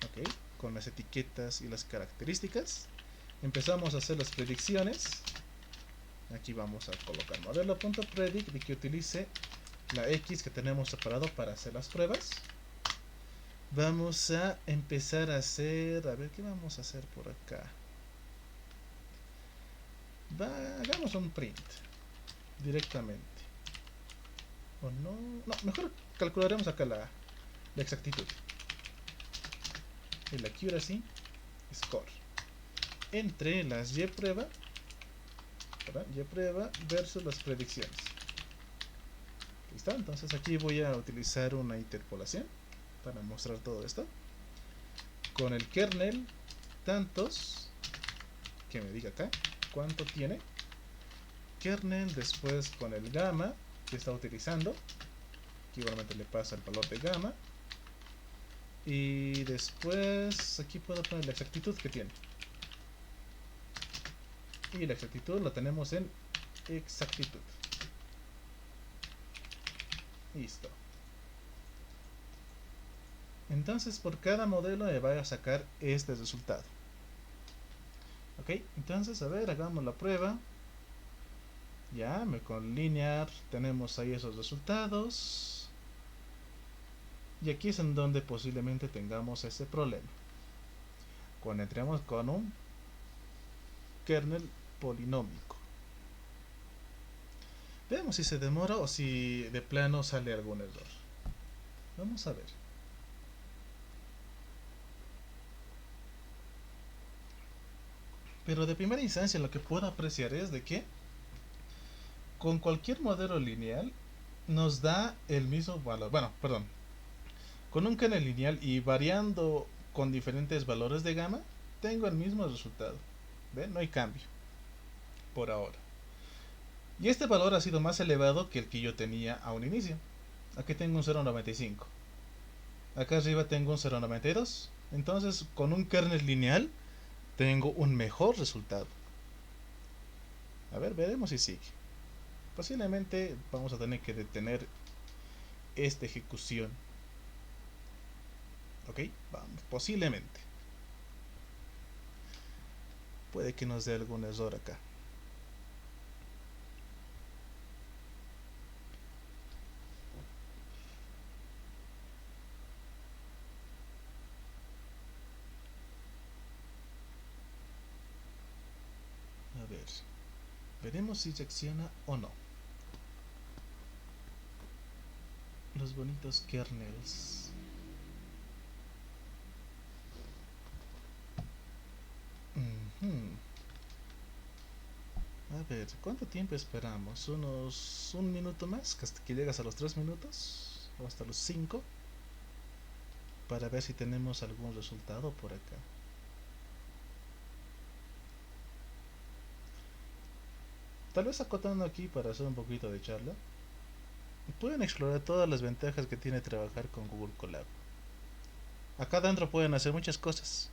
A: Ok, con las etiquetas y las características. Empezamos a hacer las predicciones. Aquí vamos a colocar modelo.predict y que utilice la X que tenemos separado para hacer las pruebas. Vamos a empezar a hacer, a ver qué vamos a hacer por acá. Hagamos un print directamente. O no, mejor calcularemos acá la exactitud. El accuracy score entre las y prueba versus las predicciones. ¿Listo? Entonces aquí voy a utilizar una interpolación para mostrar todo esto. Con el kernel tantos, que me diga acá cuánto tiene. Kernel después con el gamma que está utilizando. Aquí igualmente le pasa el valor de gamma. Y después aquí puedo poner la exactitud que tiene. Y la exactitud la tenemos en exactitud. Listo. Entonces por cada modelo me va a sacar este resultado. Ok, entonces a ver, hagamos la prueba. Ya, con linear tenemos ahí esos resultados. Y aquí es en donde posiblemente tengamos ese problema. cuando entremos con un kernel polinómico. Veamos si se demora o si de plano sale algún error. Vamos a ver. Pero de primera instancia lo que puedo apreciar es de que con cualquier modelo lineal nos da el mismo valor. Bueno, perdón. Con un kernel lineal y variando con diferentes valores de gamma, tengo el mismo resultado. ¿Ven? No hay cambio. Por ahora. Y este valor ha sido más elevado que el que yo tenía a un inicio. Aquí tengo un 0.95. Acá arriba tengo un 0.92. Entonces, con un kernel lineal, tengo un mejor resultado. A ver, veremos si sigue. Posiblemente vamos a tener que detener esta ejecución. Ok, vamos, posiblemente. Puede que nos dé algún error acá. A ver, veremos si reacciona o no. Los bonitos kernels. A ver, ¿cuánto tiempo esperamos? ¿Unos un minuto más? ¿Hasta que llegas a los 3 minutos? ¿O hasta los 5? Para ver si tenemos algún resultado por acá. Tal vez acotando aquí para hacer un poquito de charla. Pueden explorar todas las ventajas que tiene trabajar con Google Colab. Acá adentro pueden hacer muchas cosas.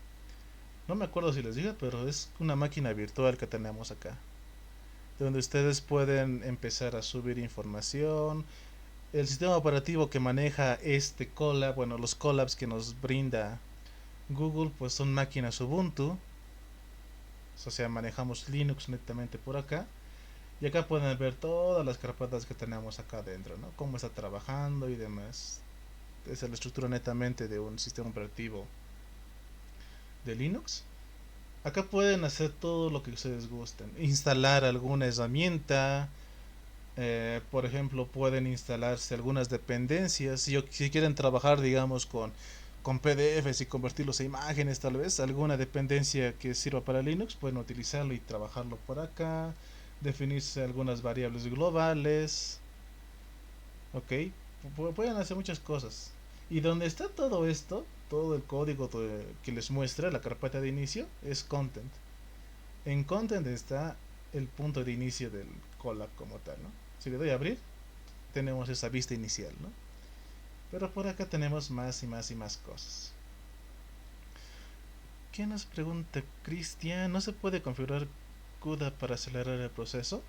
A: No me acuerdo si les dije, pero es una máquina virtual que tenemos acá, donde ustedes pueden empezar a subir información. El sistema operativo que maneja este Colab, bueno, los Colabs que nos brinda Google, pues son máquinas Ubuntu. O sea, manejamos Linux netamente por acá. Y acá pueden ver todas las carpetas que tenemos acá adentro, ¿no? Cómo está trabajando y demás. Esa es la estructura netamente de un sistema operativo de Linux. Acá pueden hacer todo lo que ustedes gusten. Instalar alguna herramienta. Por ejemplo, pueden instalarse algunas dependencias. Si quieren trabajar, digamos, con PDFs y convertirlos a imágenes, tal vez alguna dependencia que sirva para Linux, pueden utilizarlo y trabajarlo por acá. Definirse algunas variables globales. Ok, pueden hacer muchas cosas. Y donde está todo esto, todo el código que les muestra la carpeta de inicio, es content. En content está el punto de inicio del Colab como tal, ¿no? Si le doy a abrir, tenemos esa vista inicial, ¿no? Pero por acá tenemos más y más y más cosas. ¿Qué nos pregunta Cristian? ¿No se puede configurar CUDA para acelerar el proceso?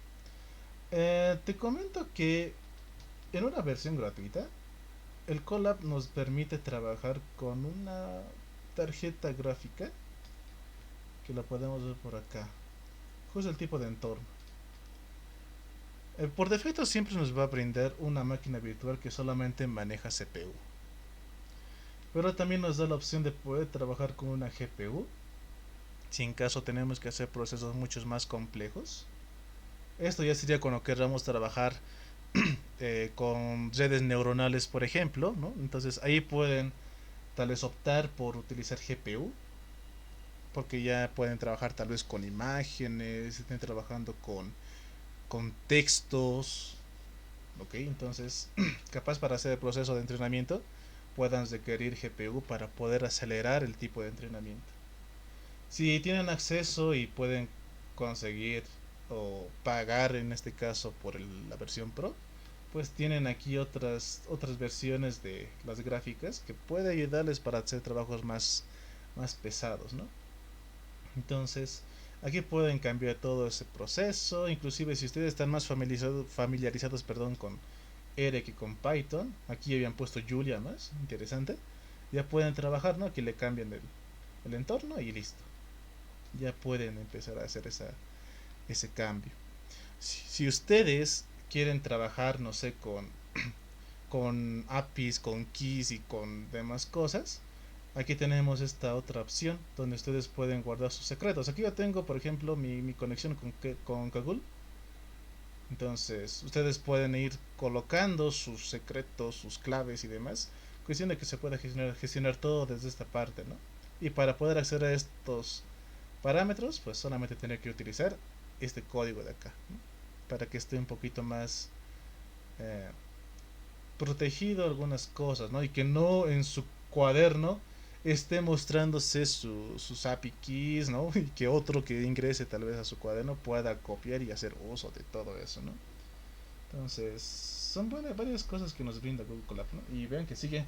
A: Te comento que en una versión gratuita, el Colab nos permite trabajar con una tarjeta gráfica que la podemos ver por acá. Justo el tipo de entorno. Por defecto siempre nos va a brindar una máquina virtual que solamente maneja CPU. Pero también nos da la opción de poder trabajar con una GPU. Si en caso tenemos que hacer procesos mucho más complejos. Esto ya sería cuando queramos trabajar con redes neuronales, por ejemplo, ¿no? Entonces ahí pueden tal vez optar por utilizar GPU, porque ya pueden trabajar tal vez con imágenes, estén trabajando con textos, ok, entonces capaz para hacer el proceso de entrenamiento puedan requerir GPU para poder acelerar el tipo de entrenamiento. Si tienen acceso y pueden conseguir o pagar en este caso por la versión Pro, pues tienen aquí otras versiones de las gráficas que puede ayudarles para hacer trabajos más pesados, ¿no? Entonces aquí pueden cambiar todo ese proceso. Inclusive si ustedes están más familiarizados con R que con Python, aquí habían puesto Julia más, interesante, ya pueden trabajar, ¿no? Aquí le cambian el entorno y listo, ya pueden empezar a hacer ese cambio. Si ustedes quieren trabajar, no sé, con APIs, con keys y con demás cosas, Aquí tenemos esta otra opción donde ustedes pueden guardar sus secretos. Aquí yo tengo, por ejemplo, mi conexión con Kaggle. Entonces, ustedes pueden ir colocando sus secretos, sus claves y demás. Cuestión de que se pueda gestionar todo desde esta parte, ¿no? Y para poder acceder a estos parámetros, pues solamente tendría que utilizar este código de acá, ¿no? Para que esté un poquito más eh, protegido algunas cosas, ¿no? Y que no en su cuaderno esté mostrándose sus API keys, ¿no? Y que otro que ingrese tal vez a su cuaderno pueda copiar y hacer uso de todo eso, ¿no? Entonces, son varias cosas que nos brinda Google Colab, ¿no? Y vean que sigue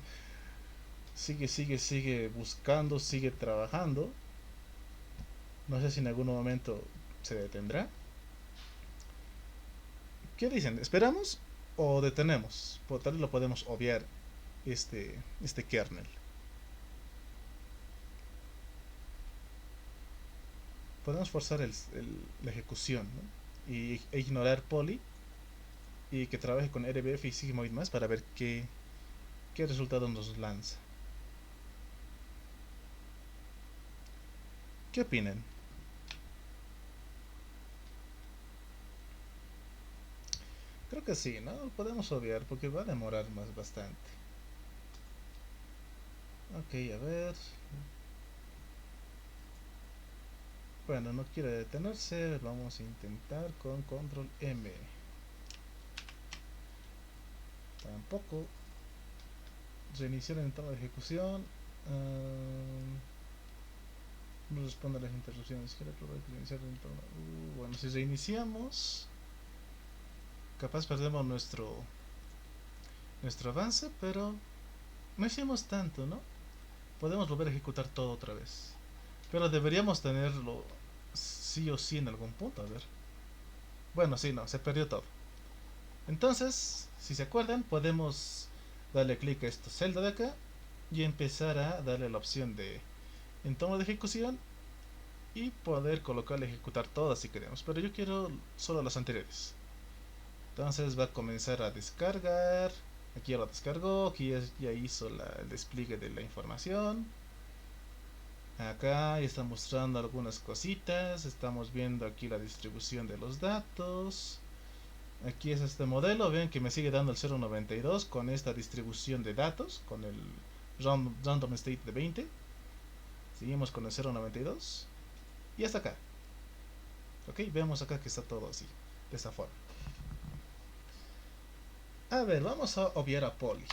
A: buscando, sigue trabajando. No sé si en algún momento se detendrá. ¿Qué dicen? ¿Esperamos o detenemos? Tal vez lo podemos obviar este kernel. Podemos forzar la ejecución, ¿no? E ignorar poly y que trabaje con RBF y Sigmoid más para ver qué resultado nos lanza. ¿Qué opinan? Creo que sí, ¿no? Podemos obviar porque va a demorar más bastante. Ok, a ver. Bueno, no quiere detenerse. Vamos a intentar con control M. Tampoco. Reiniciar el entorno de ejecución. No responde a las interrupciones. Quiere probar que reiniciar el entorno. Bueno, si reiniciamos, capaz perdemos nuestro avance, pero no hicimos tanto, ¿no? Podemos volver a ejecutar todo otra vez. Pero deberíamos tenerlo sí o sí en algún punto, a ver. Bueno, sí, no, se perdió todo. Entonces, si se acuerdan, podemos darle clic a esta celda de acá y empezar a darle la opción de entorno de ejecución y poder colocarle ejecutar todas si queremos. Pero yo quiero solo las anteriores. Entonces va a comenzar a descargar. Aquí ya lo descargó, aquí ya hizo el despliegue de la información. Acá ya está mostrando algunas cositas. Estamos viendo aquí la distribución de los datos. Aquí es este modelo. Ven que me sigue dando el 0.92 con esta distribución de datos, con el random state de 20. Seguimos con el 0.92 y hasta acá. Ok, vemos acá que está todo así, de esta forma. A ver, vamos a obviar a poly.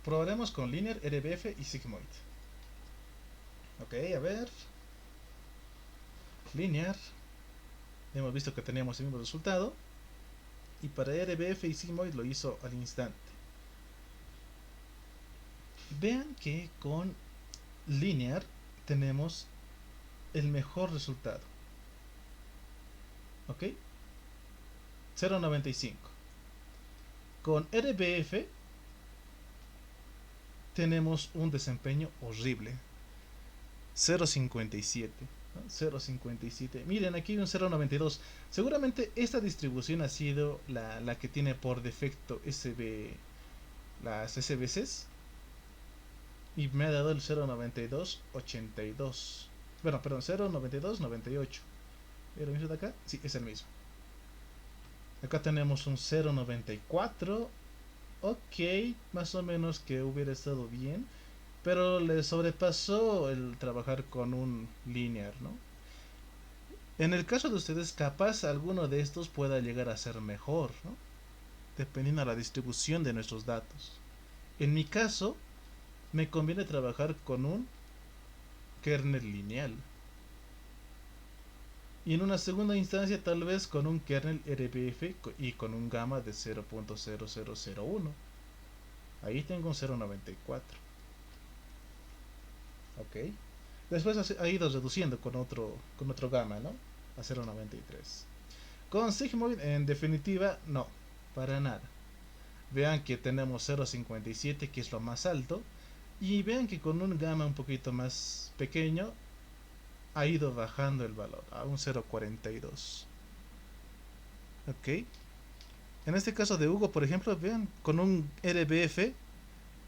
A: Probaremos con linear, RBF y sigmoid. Ok, a ver. Linear. Hemos visto que teníamos el mismo resultado. Y para RBF y sigmoid lo hizo al instante. Vean que con linear tenemos el mejor resultado. Ok, 0.95. Con RBF tenemos un desempeño horrible, 0.57. 0.57. Miren, aquí hay un 0.92. Seguramente esta distribución ha sido la que tiene por defecto las SBCs. Y me ha dado el 0.9282. Bueno, perdón, 0.9298. ¿Es el mismo de acá? Sí, es el mismo. Acá tenemos un 0.94. Ok, más o menos que hubiera estado bien. Pero le sobrepasó el trabajar con un linear, ¿no? En el caso de ustedes, capaz alguno de estos pueda llegar a ser mejor, ¿no? Dependiendo de la distribución de nuestros datos. En mi caso, me conviene trabajar con un kernel lineal. Y en una segunda instancia, tal vez con un kernel RBF y con un gamma de 0.0001. Ahí tengo un 0.94. Ok. Después ha ido reduciendo con otro gamma, ¿no? A 0.93. Con Sigmoid, en definitiva, no, para nada. Vean que tenemos 0.57, que es lo más alto. Y vean que con un gamma un poquito más pequeño ha ido bajando el valor a un 0.42. Ok. En este caso de Hugo, por ejemplo, vean, con un RBF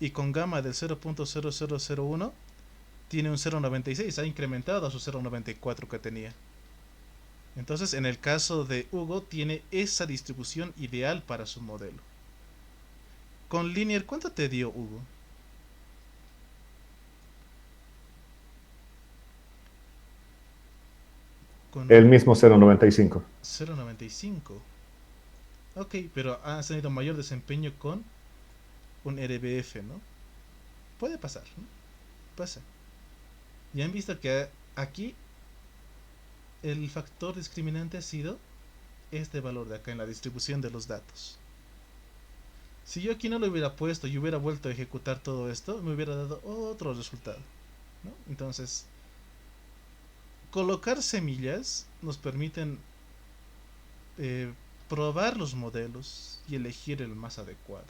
A: y con gamma del 0.0001 tiene un 0.96, ha incrementado a su 0.94 que tenía. Entonces, en el caso de Hugo, tiene esa distribución ideal para su modelo. Con Linear, ¿cuánto te dio Hugo? Con
C: El mismo 0.95.
A: 0.95. Ok, pero has tenido mayor desempeño con un RBF, ¿no? Puede pasar, ¿no? Pasa. Y han visto que aquí el factor discriminante ha sido este valor de acá en la distribución de los datos. Si yo aquí no lo hubiera puesto y hubiera vuelto a ejecutar todo esto, me hubiera dado otro resultado, ¿no? Entonces, colocar semillas nos permiten eh, probar los modelos y elegir el más adecuado.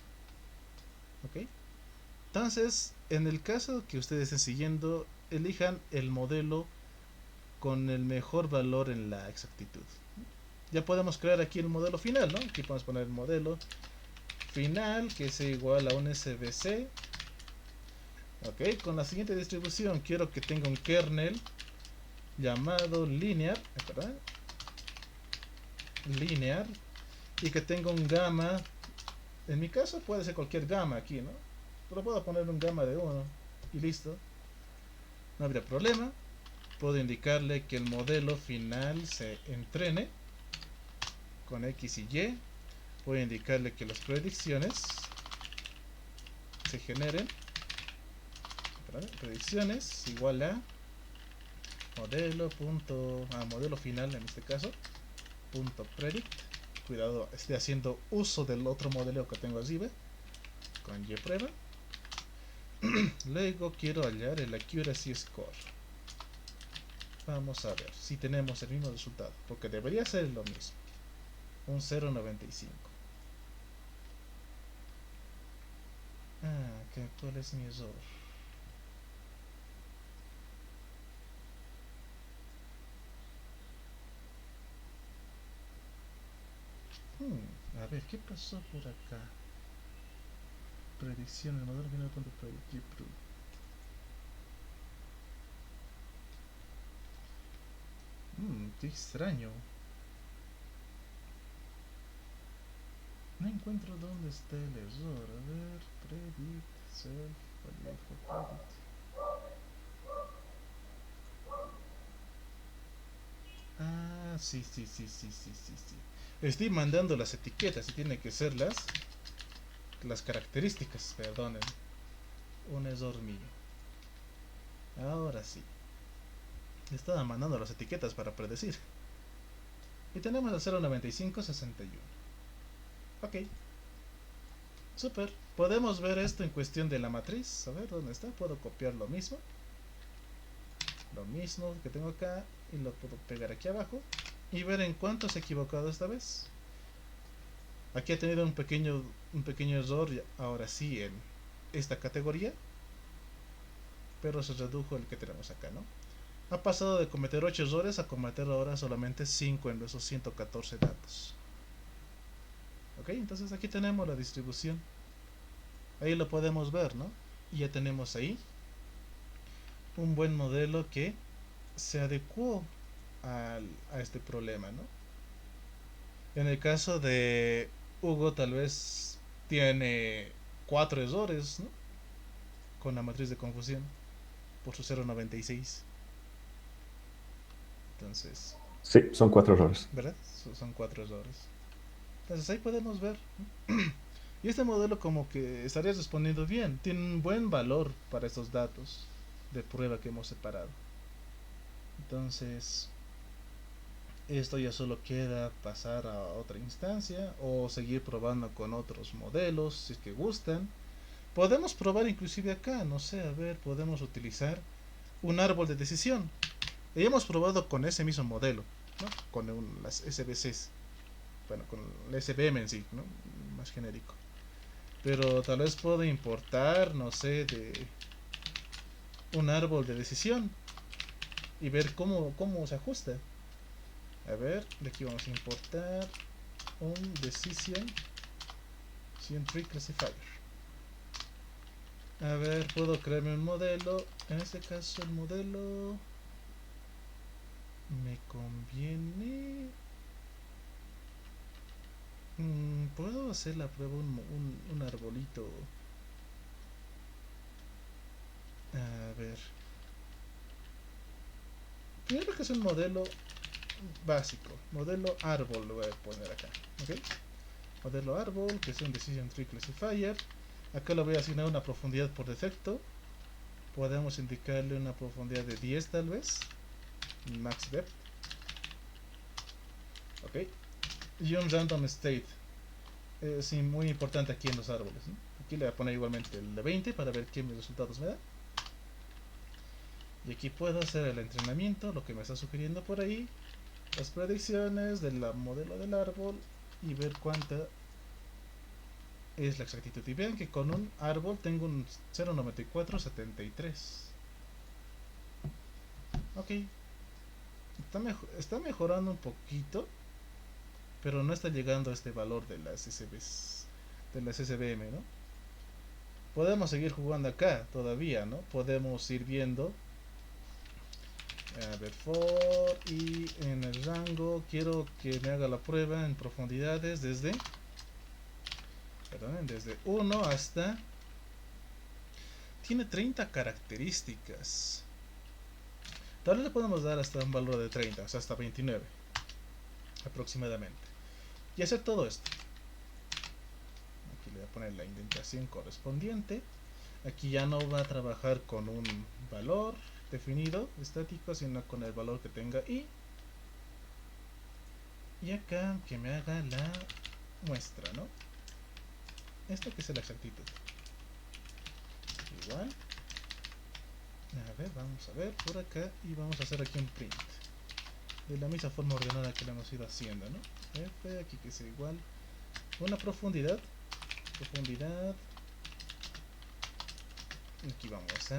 A: ¿Ok? Entonces, en el caso que ustedes estén siguiendo, elijan el modelo con el mejor valor en la exactitud. Ya podemos crear aquí el modelo final, ¿no? Aquí podemos poner el modelo final que sea igual a un SVC. Ok, con la siguiente distribución quiero que tenga un kernel llamado linear, ¿verdad? Linear, y que tenga un gamma. En mi caso puede ser cualquier gamma aquí, ¿no? Pero puedo poner un gamma de 1 y listo. No habría problema. Puedo indicarle que el modelo final se entrene con X y Y. Voy a indicarle que las predicciones se generen. Predicciones igual a modelo final en este caso punto predict. Cuidado, estoy haciendo uso del otro modelo que tengo arriba con Y prueba. Luego quiero hallar el accuracy score. Vamos a ver si tenemos el mismo resultado, porque debería ser lo mismo, un 0.95. ¿Cuál es mi error? A ver, ¿qué pasó por acá? Predicción, el modelo final punto predict. Qué extraño. No encuentro dónde está el error. A ver, predict, self, value for predict. Sí. Estoy mandando las etiquetas y tiene que ser las características, perdonen. Un error mío. Ahora sí. Estaba mandando las etiquetas para predecir. Y tenemos el 0.9561. Ok. Super. Podemos ver esto en cuestión de la matriz. A ver dónde está. Puedo copiar lo mismo. Lo mismo que tengo acá. Y lo puedo pegar aquí abajo. Y ver en cuánto se ha equivocado esta vez. Aquí ha tenido un pequeño error. Ahora sí en esta categoría. Pero se redujo el que tenemos acá, ¿no? Ha pasado de cometer 8 errores a cometer ahora solamente 5 en esos 114 datos. Ok, entonces aquí tenemos la distribución. Ahí lo podemos ver, ¿no? Y ya tenemos ahí un buen modelo que se adecuó a este problema, ¿no? En el caso de Hugo tal vez tiene 4 errores, ¿no? Con la matriz de confusión por su 0.96. Entonces,
C: Sí, son 4 errores.
A: ¿verdad? Son 4 errores. Entonces ahí podemos ver. Y este modelo como que estaría respondiendo bien. Tiene un buen valor para estos datos de prueba que hemos separado. Entonces, esto ya solo queda pasar a otra instancia o seguir probando con otros modelos si es que gustan. Podemos probar inclusive acá, no sé, a ver, podemos utilizar un árbol de decisión. Y hemos probado con ese mismo modelo, ¿no? Con las SBCs. Bueno, con el SBM en sí, ¿no? Más genérico. Pero tal vez puedo importar, no sé, de un árbol de decisión y ver cómo se ajusta. A ver, de aquí vamos a importar un decision tree classifier. A ver, puedo crearme un modelo. En este caso el modelo me conviene. Puedo hacer la prueba un arbolito. A ver. Primero que es un modelo básico. Modelo árbol lo voy a poner acá. ¿Ok? Modelo árbol, que es un Decision Tree Classifier. Acá le voy a asignar una profundidad por defecto. Podemos indicarle una profundidad de 10 tal vez. Max depth. Ok. Y un random state. Es muy importante aquí en los árboles, ¿no? Aquí le voy a poner igualmente el de 20 para ver qué resultados me da. Y aquí puedo hacer el entrenamiento, lo que me está sugiriendo por ahí, las predicciones del modelo del árbol y ver cuánta es la exactitud. Y vean que con un árbol tengo un 0.9473. Ok, está mejorando un poquito, pero no está llegando a este valor de las SBM, ¿no? Podemos seguir jugando acá todavía, ¿no? Podemos ir viendo. A ver, for y en el rango quiero que me haga la prueba en profundidades desde 1 hasta... Tiene 30 características. Tal vez le podemos dar hasta un valor de 30, o sea, hasta 29 aproximadamente. Y hacer todo esto. Aquí le voy a poner la indentación correspondiente. Aquí ya no va a trabajar con un valor definido estático, sino con el valor que tenga y acá que me haga la muestra, ¿no? Esto que es la exactitud. Igual. A ver, vamos a ver por acá y vamos a hacer aquí un print. De la misma forma ordenada que lo hemos ido haciendo, ¿no? F, aquí que sea igual. Una profundidad. Profundidad. Aquí vamos a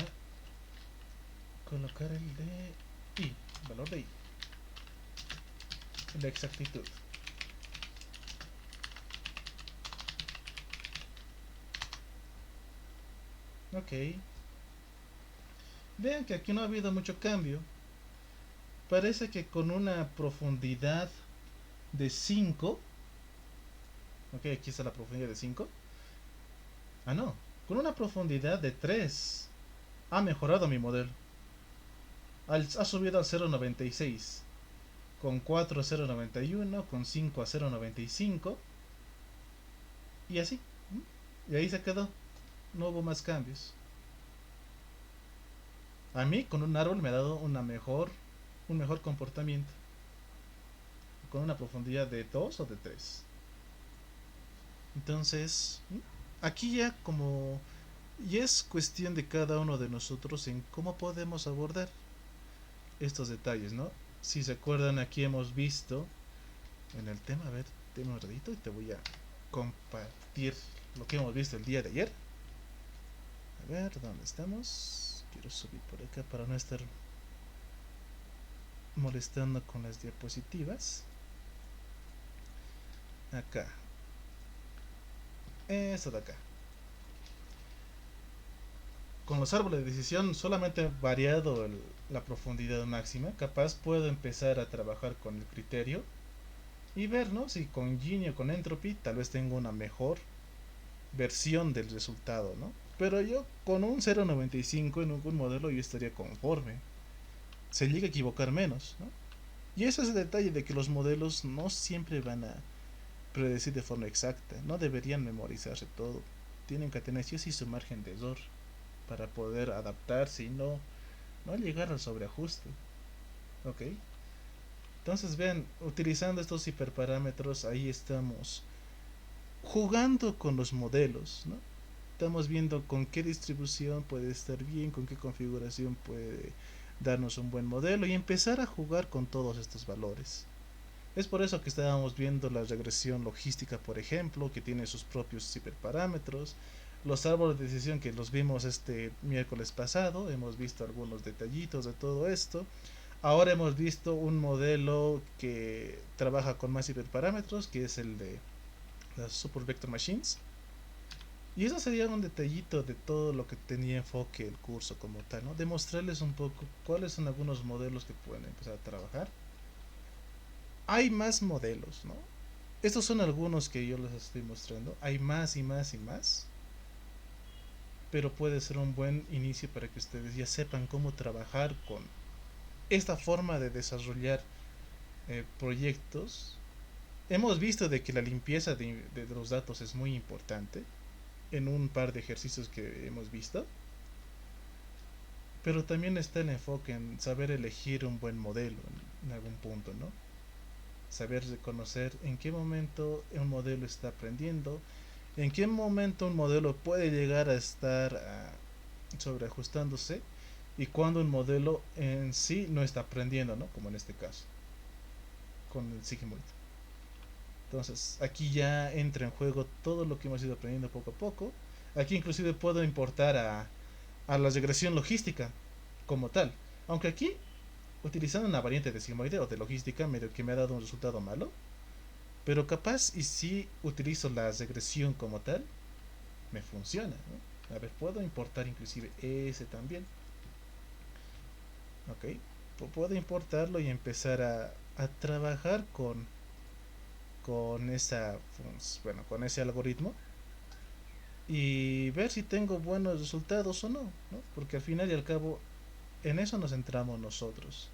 A: colocar el de I, valor de I. La exactitud. Ok. Vean que aquí no ha habido mucho cambio. Parece que con una profundidad de 5. Ok, aquí está la profundidad de 5. Ah, no. Con una profundidad de 3 ha mejorado mi modelo. Ha subido al 0.96. Con 4 a 0.91. Con 5 a 0.95. Y así. Y ahí se quedó. No hubo más cambios. A mí con un árbol me ha dado un mejor comportamiento. Con una profundidad de 2 o de 3. Entonces, aquí ya como... Y es cuestión de cada uno de nosotros en cómo podemos abordar estos detalles, ¿no? Si se acuerdan, aquí hemos visto en el tema, a ver, tengo un ratito y te voy a compartir lo que hemos visto el día de ayer. A ver, ¿dónde estamos? Quiero subir por acá para no estar molestando con las diapositivas. Acá. Esto de acá. Con los árboles de decisión solamente variado la profundidad máxima. Capaz puedo empezar a trabajar con el criterio y ver, ¿no? Si con Gini o con Entropy tal vez tengo una mejor versión del resultado, ¿no? Pero yo con un 0.95 en un modelo yo estaría conforme. Se llega a equivocar menos, ¿no? Y ese es el detalle de que los modelos no siempre van a predecir de forma exacta. No deberían memorizarse todo. Tienen que tener sí o sí su margen de error para poder adaptarse y no llegar al sobreajuste. Ok. Entonces vean, utilizando estos hiperparámetros, ahí estamos jugando con los modelos, ¿no? Estamos viendo con qué distribución puede estar bien, con qué configuración puede darnos un buen modelo y empezar a jugar con todos estos valores. Es por eso que estábamos viendo la regresión logística, por ejemplo, que tiene sus propios hiperparámetros. Los árboles de decisión que los vimos este miércoles pasado, hemos visto algunos detallitos de todo esto. Ahora hemos visto un modelo que trabaja con más hiperparámetros, que es el de las Super Vector Machines. Y eso sería un detallito de todo lo que tenía enfoque el curso como tal, ¿no? Demostrarles un poco cuáles son algunos modelos que pueden empezar a trabajar. Hay más modelos, ¿no? Estos son algunos que yo les estoy mostrando. Hay más y más y más. Pero puede ser un buen inicio para que ustedes ya sepan cómo trabajar con esta forma de desarrollar proyectos. Hemos visto de que la limpieza de los datos es muy importante en un par de ejercicios que hemos visto, pero también está el enfoque en saber elegir un buen modelo en algún punto, ¿no? Saber reconocer en qué momento un modelo está aprendiendo, en qué momento un modelo puede llegar a estar sobreajustándose y cuando un modelo en sí no está aprendiendo, ¿no? Como en este caso, con el Sigmoid. Entonces, aquí ya entra en juego todo lo que hemos ido aprendiendo poco a poco. Aquí inclusive puedo importar a la regresión logística como tal. Aunque aquí, utilizando una variante de sigmoide o de logística, medio que me ha dado un resultado malo. Pero capaz y si utilizo la regresión como tal, me funciona, ¿no? A ver, puedo importar inclusive ese también. Ok, puedo importarlo y empezar a trabajar con esa, bueno, con ese algoritmo y ver si tengo buenos resultados o no, ¿no? Porque al final y al cabo en eso nos centramos nosotros,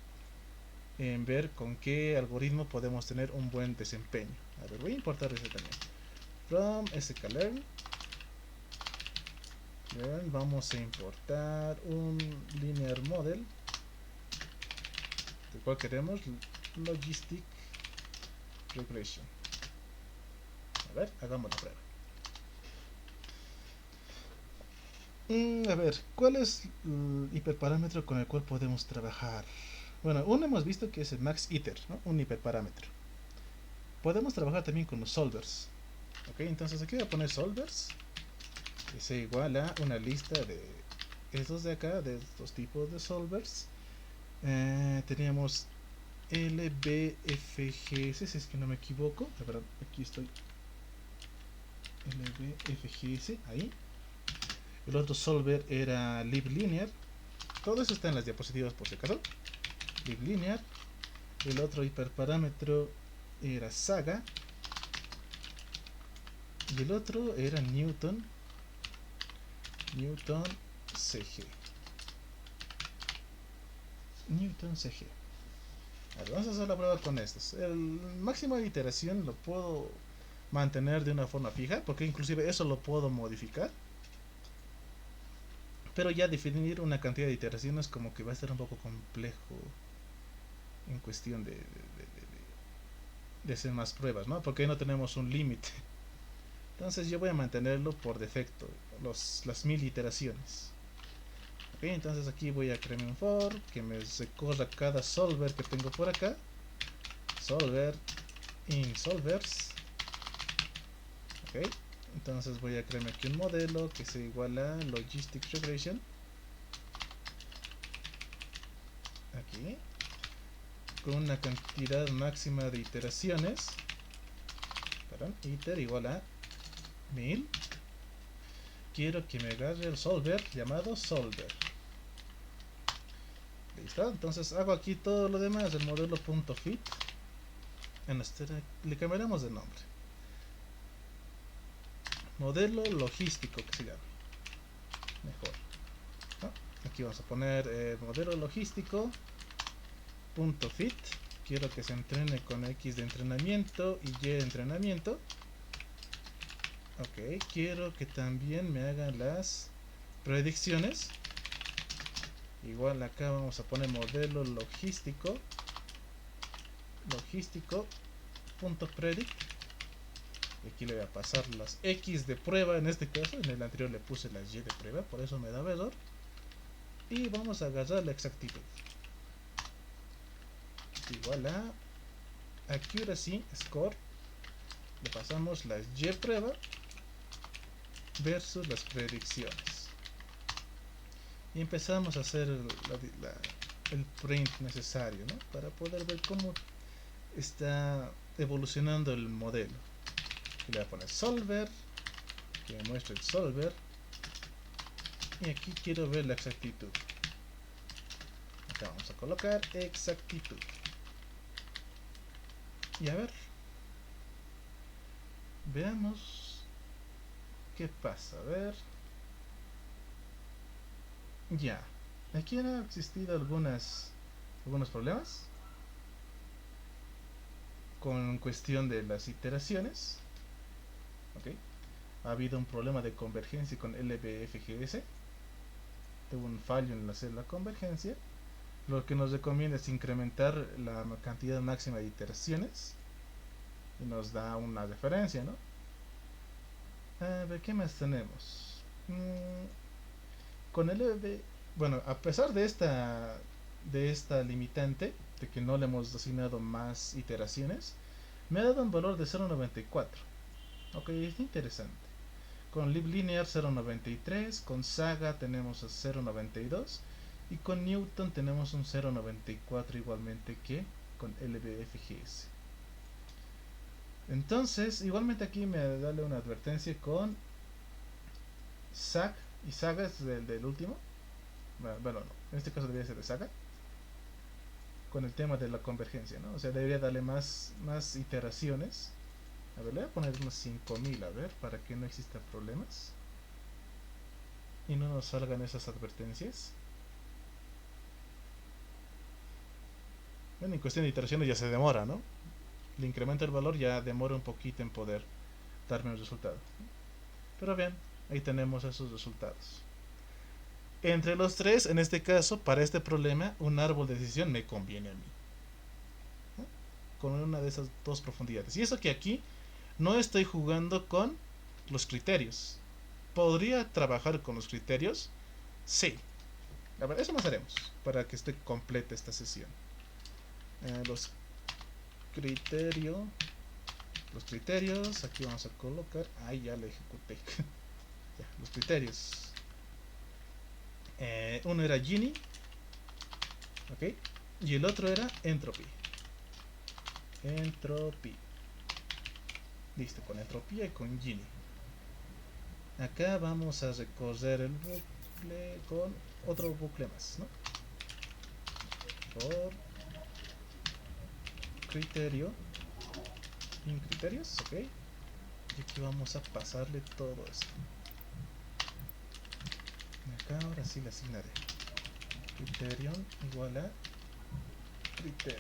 A: en ver con qué algoritmo podemos tener un buen desempeño. A ver, voy a importar ese también. From sklearn, vamos a importar un linear model, del cual queremos logistic regression. A ver, hagamos la prueba. A ver, ¿cuál es el hiperparámetro con el cual podemos trabajar? Bueno, uno hemos visto que es el max iter, ¿no? Un hiperparámetro. Podemos trabajar también con los solvers. Ok, entonces aquí voy a poner solvers, que sea igual a una lista de estos de acá, de estos tipos de solvers. Teníamos LBFGS, si es que no me equivoco. La verdad, aquí estoy. LBFGS, ahí. El otro solver era liblinear. Todo eso está en las diapositivas por si acaso. Liblinear. El otro hiperparámetro era Saga. Y el otro era Newton CG. Newton CG. A ver, vamos a hacer la prueba con estos. El máximo de iteración lo puedo mantener de una forma fija, porque inclusive eso lo puedo modificar. Pero ya definir una cantidad de iteraciones como que va a ser un poco complejo en cuestión de hacer más pruebas, ¿no? Porque ahí no tenemos un límite. Entonces yo voy a mantenerlo por defecto, las 1000 iteraciones. Ok, entonces aquí voy a crear un for que me recorra cada solver que tengo por acá. Solver in solvers. Ok, entonces voy a crearme aquí un modelo que sea igual a logistic regression. Aquí con una cantidad máxima de iteraciones. Perdón, iter igual a 1000. Quiero que me agarre el solver llamado solver. Listo, entonces hago aquí todo lo demás del modelo.fit. Le cambiaremos de nombre. Modelo logístico que se llama. Mejor, ¿no? Aquí vamos a poner modelo logístico punto fit. Quiero que se entrene con X de entrenamiento y Y de entrenamiento. Ok, quiero que también me hagan las predicciones. Igual acá vamos a poner modelo logístico.predict. Y aquí le voy a pasar las X de prueba en este caso. En el anterior le puse las Y de prueba, por eso me daba error. Y vamos a agarrar la exactitud. Igual a accuracy score. Le pasamos las Y prueba versus las predicciones. Y empezamos a hacer el print necesario, ¿no? Para poder ver cómo está evolucionando el modelo. Y le voy a poner solver que me muestre el solver. Y aquí quiero ver la exactitud. Acá vamos a colocar exactitud. Y a ver, veamos qué pasa. A ver, ya, aquí han existido algunos problemas con cuestión de las iteraciones. Ok, ha habido un problema de convergencia con LBFGS. Tuvo un fallo en hacer la convergencia. Lo que nos recomienda es incrementar la cantidad máxima de iteraciones y nos da una referencia, ¿no? A ver, ¿qué más tenemos? Con LB, bueno, a pesar de esta limitante de que no le hemos asignado más iteraciones, me ha dado un valor de 0.94. Ok, es interesante. Con liblinear 0.93, con saga tenemos a 0.92 y con Newton tenemos un 0.94 igualmente que con LBFGS. Entonces, igualmente aquí me da una advertencia con SAG, y saga es del último. Bueno, no, en este caso debería ser de saga. Con el tema de la convergencia, ¿no? O sea, debería darle más iteraciones. A ver, le voy a poner unos 5000, a ver, para que no exista problemas. Y no nos salgan esas advertencias. Bueno, en cuestión de iteraciones ya se demora, ¿no? Le incrementa el valor, ya demora un poquito en poder darme el resultado. Pero bien, ahí tenemos esos resultados. Entre los tres, en este caso, para este problema, un árbol de decisión me conviene a mí, ¿no? Con una de esas dos profundidades. Y eso que aquí no estoy jugando con los criterios. ¿Podría trabajar con los criterios? Sí. A ver, eso más haremos para que esté completa esta sesión. Los criterios, aquí vamos a colocar. Ahí ya lo ejecuté. Ya, los criterios. Uno era Gini, ok, y el otro era entropy. Listo, con entropía y con Gini. Acá vamos a recorrer el bucle con otro bucle más, ¿no? Por criterio, en criterios, ok, y aquí vamos a pasarle todo esto. Acá ahora sí le asignaré criterion igual a criterio.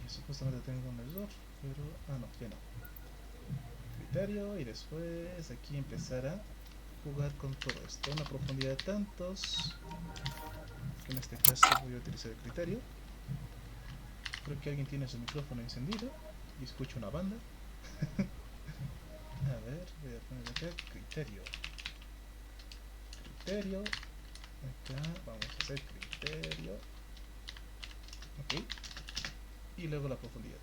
A: Y supuestamente tengo un error, pero no, ya no. Criterio, y después aquí empezar a jugar con todo esto. Una profundidad de tantos, que en este caso voy a utilizar el criterio. Creo que alguien tiene su micrófono encendido y escucho una banda. A ver, voy a poner acá criterio. Acá vamos a hacer criterio. Ok. Y luego la profundidad.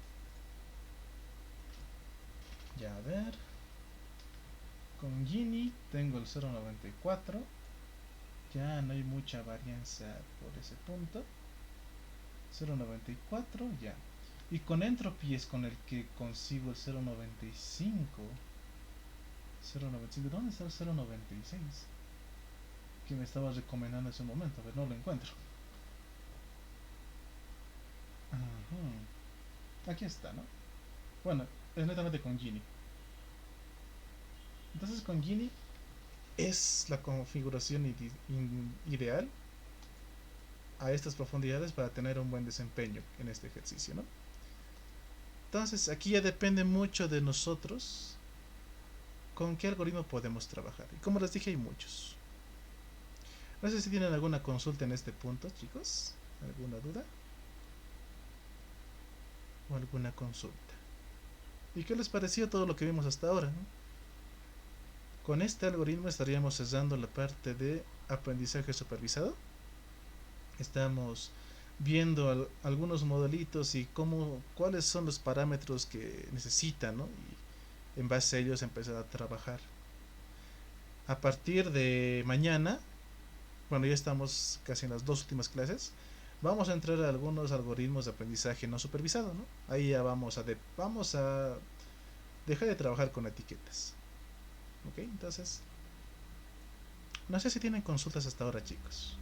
A: Ya, a ver. Con Gini tengo el 0.94. Ya no hay mucha varianza por ese punto. 0.94, ya. Y con entropy es con el que consigo el 0.95. 0.95, ¿dónde está el 0.96? Que me estaba recomendando hace un momento, a ver, no lo encuentro. Aquí está, ¿no? Bueno, es netamente con Gini. Entonces con Gini es la configuración ideal a estas profundidades para tener un buen desempeño en este ejercicio, ¿no? Entonces aquí ya depende mucho de nosotros con qué algoritmo podemos trabajar. Y como les dije, hay muchos. No sé si tienen alguna consulta en este punto, chicos. ¿Alguna duda? ¿O alguna consulta? ¿Y qué les pareció todo lo que vimos hasta ahora, ¿no? Con este algoritmo estaríamos cerrando la parte de aprendizaje supervisado. Estamos viendo algunos modelitos y cuáles son los parámetros que necesitan, ¿no? Y en base a ellos empezar a trabajar. A partir de mañana, bueno, ya estamos casi en las dos últimas clases, vamos a entrar a algunos algoritmos de aprendizaje no supervisado, ¿no? Ahí ya vamos a dejar de trabajar con etiquetas. ¿Ok? Entonces, no sé si tienen consultas hasta ahora, chicos.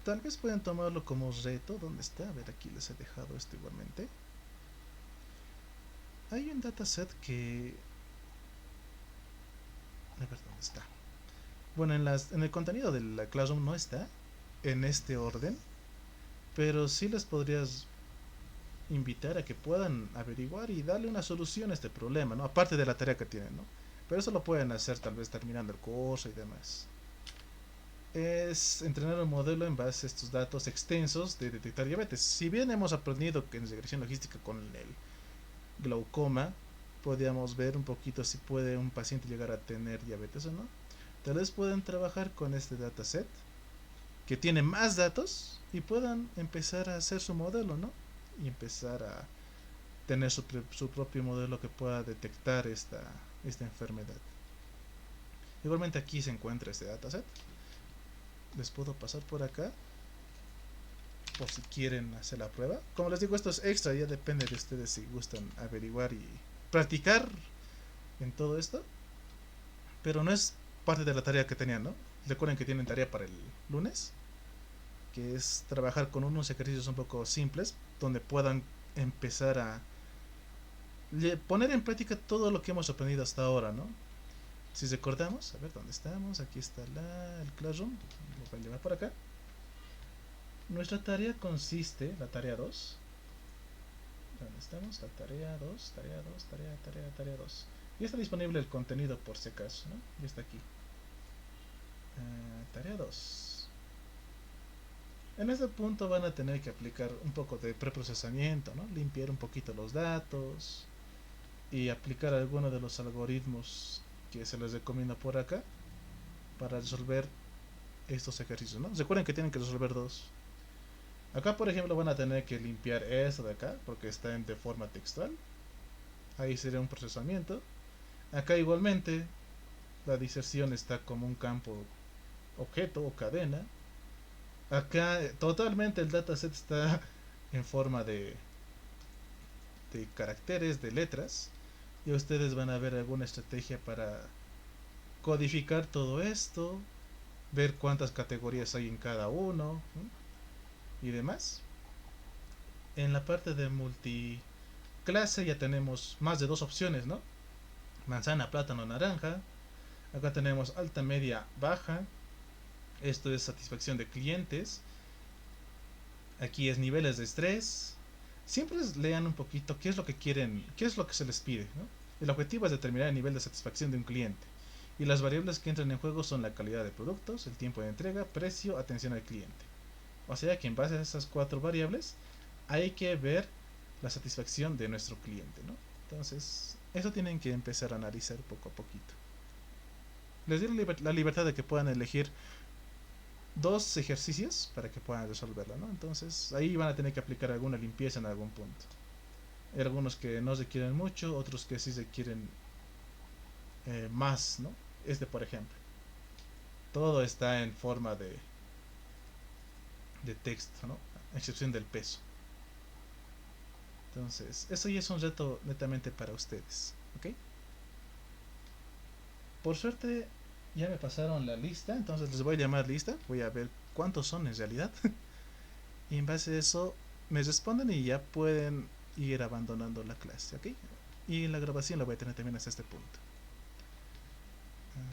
A: Tal vez pueden tomarlo como reto. ¿Dónde está? A ver, aquí les he dejado esto igualmente. Hay un dataset que... A ver, ¿dónde está? Bueno, en el contenido de la Classroom no está en este orden, pero sí les podrías invitar a que puedan averiguar y darle una solución a este problema, ¿no? Aparte de la tarea que tienen, ¿no? Pero eso lo pueden hacer tal vez terminando el curso y demás. Es entrenar un modelo en base a estos datos extensos de detectar diabetes. Si bien hemos aprendido que en regresión logística con el glaucoma podíamos ver un poquito si puede un paciente llegar a tener diabetes o no, tal vez puedan trabajar con este dataset que tiene más datos y puedan empezar a hacer su modelo, ¿no? Y empezar a tener su propio modelo que pueda detectar esta enfermedad. Igualmente aquí se encuentra este dataset. Les puedo pasar por acá por si quieren hacer la prueba. Como les digo, esto es extra, ya depende de ustedes si gustan averiguar y practicar en todo esto. Pero no es parte de la tarea que tenían, ¿no? Recuerden que tienen tarea para el lunes, que es trabajar con unos ejercicios un poco simples, donde puedan empezar a poner en práctica todo lo que hemos aprendido hasta ahora, ¿no? Si recordamos, a ver dónde estamos, aquí está el Classroom, lo voy a llevar por acá. Nuestra tarea consiste, la tarea 2, ¿dónde estamos? La tarea 2, tarea 2. Y está disponible el contenido por si acaso, ¿no? Y está aquí. Tarea 2. En este punto van a tener que aplicar un poco de preprocesamiento, ¿no? Limpiar un poquito los datos y aplicar algunos de los algoritmos que se les recomienda por acá para resolver estos ejercicios, ¿no? Recuerden que tienen que resolver dos. Acá, por ejemplo, van a tener que limpiar esto de acá porque está de forma textual. Ahí sería un procesamiento. Acá igualmente la diserción está como un campo objeto o cadena. Acá totalmente el dataset está en forma de caracteres, de letras. Y ustedes van a ver alguna estrategia para codificar todo esto, ver cuántas categorías hay en cada uno, ¿no? Y demás. En la parte de multiclase ya tenemos más de dos opciones, ¿no? Manzana, plátano, naranja. Acá tenemos alta, media, baja. Esto es satisfacción de clientes. Aquí es niveles de estrés. Siempre lean un poquito qué es lo que quieren, qué es lo que se les pide, ¿no? El objetivo es determinar el nivel de satisfacción de un cliente. Y las variables que entran en juego son la calidad de productos, el tiempo de entrega, precio, atención al cliente. O sea que en base a esas cuatro variables hay que ver la satisfacción de nuestro cliente, ¿no? Entonces, eso tienen que empezar a analizar poco a poquito. Les doy la libertad de que puedan elegir dos ejercicios para que puedan resolverlo, ¿no? Entonces, ahí van a tener que aplicar alguna limpieza en algún punto. Hay algunos que no requieren mucho, otros que sí requieren más, ¿no? Este, por ejemplo. Todo está en forma de texto, ¿no? A excepción del peso. Entonces, eso ya es un reto netamente para ustedes, ¿ok? Por suerte ya me pasaron la lista, entonces les voy a llamar lista, voy a ver cuántos son en realidad. Y en base a eso me responden y ya pueden ir abandonando la clase, ¿ok? Y la grabación la voy a tener también hasta este punto.